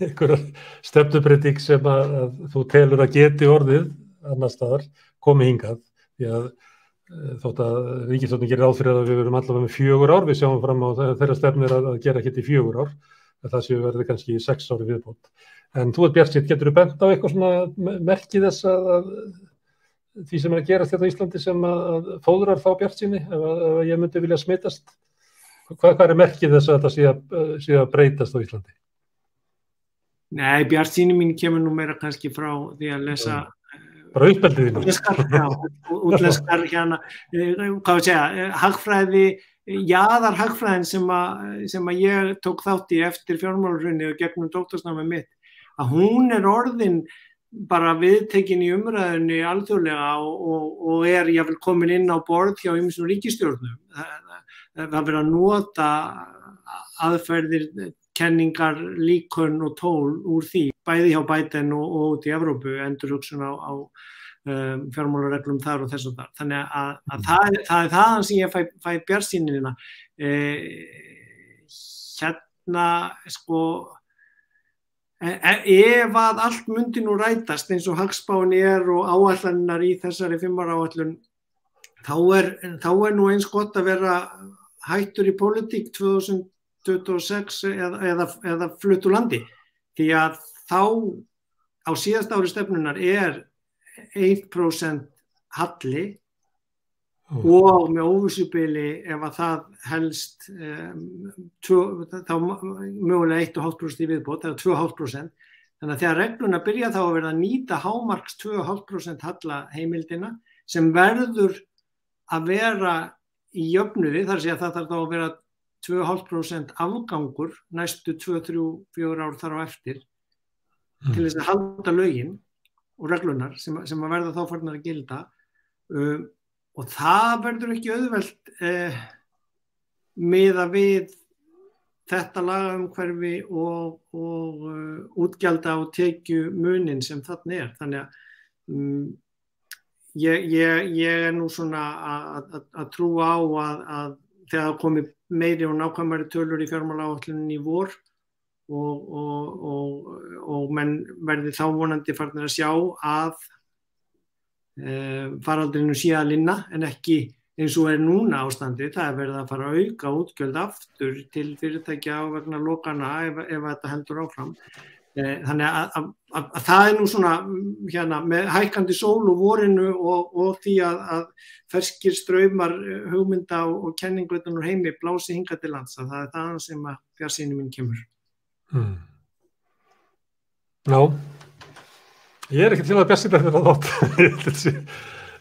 einhverja stefnubreyting sem að þú telur að geti orðið annars staðar komi hingað því að þótt að ríkisstjórnin gerir ráð fyrir að við verum allavega með 4 ár, við sjáum fram á þeirra stefnir að gera ekki í 4 ár, það séu verði kannski í 6 ári viðbót. En þú bjartsýnn, getur þú bent á eitthvað svona merki þess að því sem að gerast þetta á Íslandi sem að fóðrar þá bjartsýni ef ég myndi vilja smitast? Hvað merkið þess að þetta sé að breytast á Íslandi? Nei, bjartsýni mín kemur nú meira kannski frá því að lesa bara uppeldiðinu. Útlenskar hagfræði, jaðarhagfræðin sem að ég tók þátt í eftir fjármálahrunið og gegnum doktorsnámið mitt, að hún orðin bara viðtekin í umræðunni alþjóðlega og jafnvel komin inn á borð hjá ýmsum ríkisstjórnum. Það verið að nota aðferðir, kenningar, líkön og tól úr því, bæði hjá Biden og út í Evrópu, endurhugsun á fjármálareglum þar og þess og þar. Þannig að það þaðan sem ég fæ bjartsýnina. Ef að allt myndi nú rætast eins og hagspáin og áætlanirnar í þessari 5 ára áætlun, þá nú eins gott að vera hættur í pólitík 2026 eða flutt úr landi því að þá á síðasta ári stefnunar 1% halli og með óvissubili ef að það helst þá mögulega 1,5% í viðbót eða 2,5%, þannig að þegar regluna byrja þá að verða að nýta hámarks 2,5% halla heimildina sem verður að vera í jöfnuði, þar sé að það þarf þá að vera 2,5% afgangur næstu 2, 3, 4 ár þar á eftir til þess að halda lögin og reglunar sem að verða þá farnar að gilda og það verður ekki auðvelt miðað við þetta lagaumhverfi og útgjalda og tekjumuninn sem þarna þannig að ég nú svona að trúa á að þegar það komi meiri og nákvæmari tölur í fjármálaáætluninni í vor og menn verði þá vonandi farnir að sjá að faraldurinn sé að linna en ekki eins og núna ástandið, það verið að fara að auka útgjöld aftur til fyrirtækja á vegna lokana ef þetta heldur áfram. Þannig að það nú svona með hækkandi sól og vorinu og því að ferskir straumar hugmynda og kenningu utan úr heimi blási hingað til lands, að það það sem að bjartsýni mín kemur. Já, ég ekki til að bjartsýna fyrir þátt.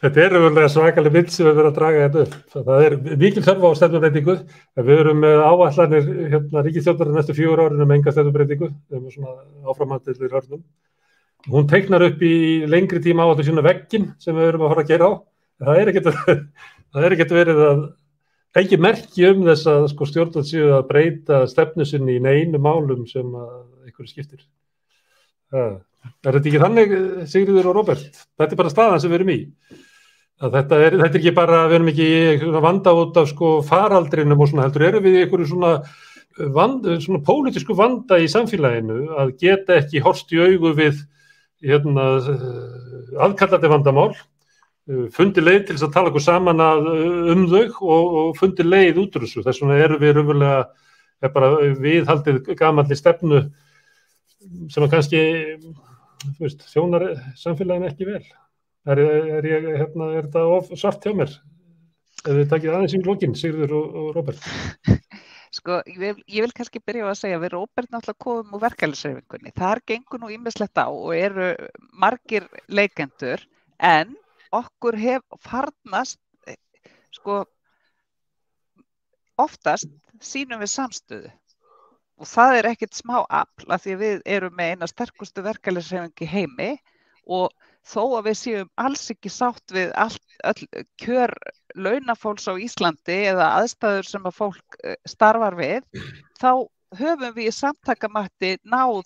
Þetta raunverulega svakaleg mynd sem við verðum að draga þetta upp. Það mikil þörf á stefnubreytingu. Við erum með áætlanir ríkisstjórnar næstu 4 árin enga stefnubreytingu. Við erum svona áframhaldandi hörnum. Hún teiknar upp í lengri tíma áætlun sína vegginn sem við erum að fara að gera á. Það ekkert verið að ekki merki þess að stjórnvöld séu að breyta stefnu sinni í neinu málum sem einhverju skiptir. Þetta ekki þannig, Sigríður og Róbert? Þetta bara staðan sem við erum í. að þetta er ekki bara, við erum ekki í vanda út af sko faraldrinum og svona heldur, erum við í einhverju svona pólitísku vanda í samfélaginu að geta ekki horfst í augu við aðkallandi vandamál, fundi leið til þess að tala okkur saman þau og fundi leið út úr þessu. Þess vegna erum við raunverulega bara viðhaldið gamalli stefnu sem að kannski þjónar samfélaginu ekki vel. Er þetta of svart hjá mér? Ef við takið aðeins í lokin, Sigríður og Róbert. Sko, ég vil kannski byrja að segja að við Róbert náttúrulega komum úr verkalýðshreyfingunni. Þar gengur nú ýmislegt á og eru margir leikendur, en okkur farnast, sko, oftast sýnum við samstöðu. Og það er ekkert smá afl af því að við erum með eina sterkustu verkalýðshreyfingu í heimi og þó að við séum alls ekki sátt við öll kjör launafólks á Íslandi eða aðstæður sem að fólk starfar við, þá höfum við í samtakamætti náð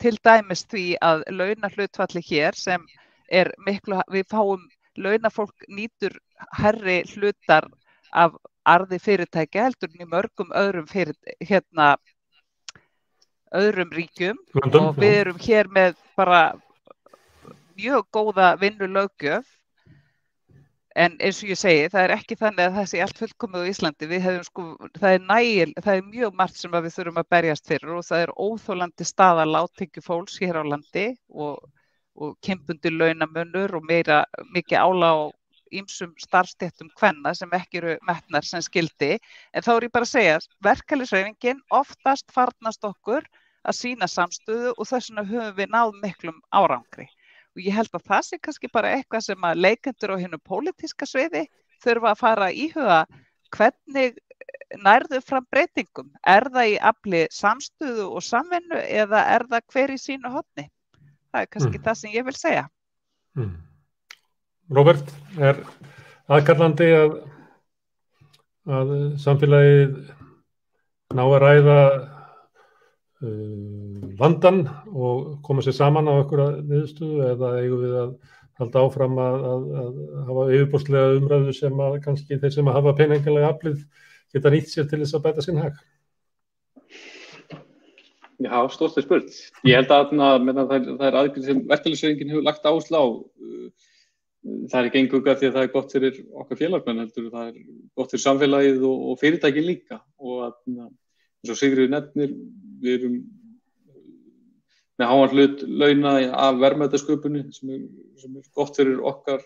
til dæmis því að launahlutfalli hér sem er miklu, við fáum launafólk nýtur hærri hlutar af arði fyrirtækja heldur en í mörgum öðrum öðrum ríkjum og við erum hér með bara mjög góða vinnulöggjöf, en eins og ég segi, það er ekki þannig að það sé allt fullkomið á Íslandi. Við hefum það er mjög margt sem við þurfum að berjast fyrir og það er óþolandi staða lágtekjufólks hér á landi og kynbundi launamunur og mikið álag á ýmsum starfsstéttum kvenna sem ekki eru metnar sem skyldi. En þá er ég bara að segja, verkalýðshreyfingin oftast farnast okkur að sýna samstöðu og þess vegna höfum við náð miklum árangri. Og ég held að það sé kannski bara eitthvað sem að leikendur á hinu pólitíska sviði þurfa að fara að íhuga hvernig nærðu fram breytingum. Er það í afli samstöðu og samvinnu eða er það hver í sínu horni? Það er kannski það sem ég vil segja. Róbert, er aðkallandi að samfélagið ná að ræða vandan og koma sér saman á einhverja niðurstöðu eða eigum við að halda áfram að hafa yfirborðslega umræðu sem að kannski þeir sem að hafa peningalega aflið geta nýtt sér til þess að bæta sinn hag? Já, stórt spurt. Ég held að það er aðgerð sem verkalýðshreyfingin hefur lagt áherslu á. Það er ekki eingöngu því að það er gott fyrir okkar félagsmenn heldur, það er gott fyrir samfélagið og fyrirtæki líka og eins og Sigríður nefnir, við erum með háan hlut launa af verðmætasköpunni sem er gott fyrir okkar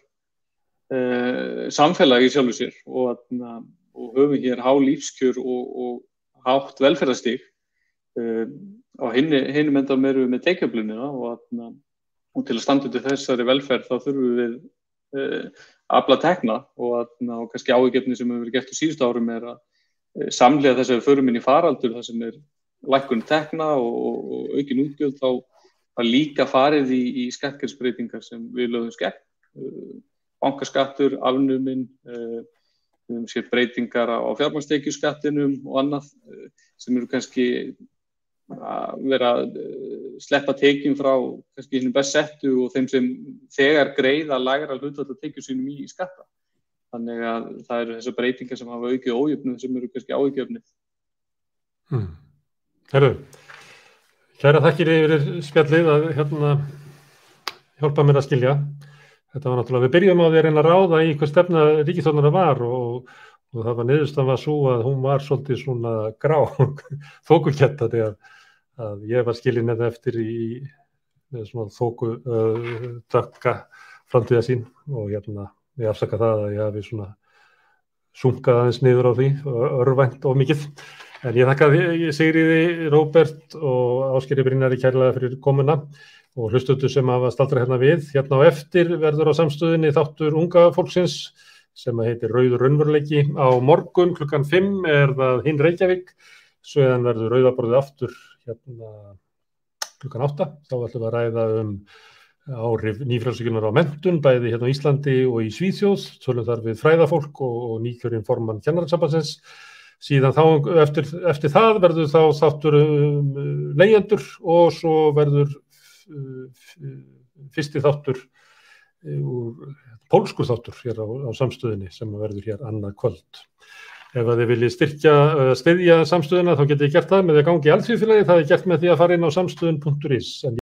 samfélagi í sjálfu sér og höfum hér há lífskjör og hátt velferðarstig. Á hinum endanum erum við með tekjuöflunina og til að standa undir þessari velferð þá þurfum við afla tekna og kannski áhyggjuefni sem hefur verið gert á síðustu árum er að samhliða þess að við förum inn í faraldur þar sem er lækkun tekna og aukin útgjöld þá var líka farið í skattkerfisbreytingar sem við lögðum gegn. Bankaskattur, afnuminn, við höfum séð breytingar á fjármagnstekjuskattinum og annað sem eru kannski að vera að sleppa tekjum frá kannski hinu best settu og þeim sem þegar greiða lægra hlutfall af tekjum sínum í skatta. Þannig að það eru þessar breytingar sem hafa aukið ójöfnuð sem eru kannski áhyggjuefni. Herru, kæra þakkir yfir spjallið að hjálpa mér að skilja. Þetta var náttúrulega, við byrjum á því að reyna að ráða í hvað stefna ríkisstjórnarinnar var og það var niðurstaðan var svo að hún var svolítið svona grá, þókuketta þegar að ég var skilinn eftir með svona þóku dökka framtíðarsýn og ég afsaka það að ég hafi svona sunkað aðeins niður á því, örvænt og mikið. En ég þakka Sigríði, Róbert og Ásgeiri Brynjari kærlega fyrir komuna og hlustendur sem hafa staldrað hérna við. Hérna á eftir verður á samstöðinni þáttur unga fólksins sem heitir Rauður raunveruleiki. Á morgun klukkan 5 er það Hinn Reykjavík, sveðan verður rauðaborðið aftur hérna klukkan 8. Þá ætlum við að ræða áhrif nýfrjálshyggjunnar á menntun, bæði hérna á Íslandi og í Svíþjóð, tölum þar við fræðafólk og nýkjörinn formann Kennarasambandsins. Síðan þá eftir það verður þá þáttur leigjendur og svo verður fyrsti þáttur úr pólskur þáttur hér á samstöðinni sem verður hér annað kvöld. Ef að þið viljið styðja samstöðina þá getið þið gert það með því að ganga í Alþýðufélagið, það er gert með því að fara inn á samstöðin.is.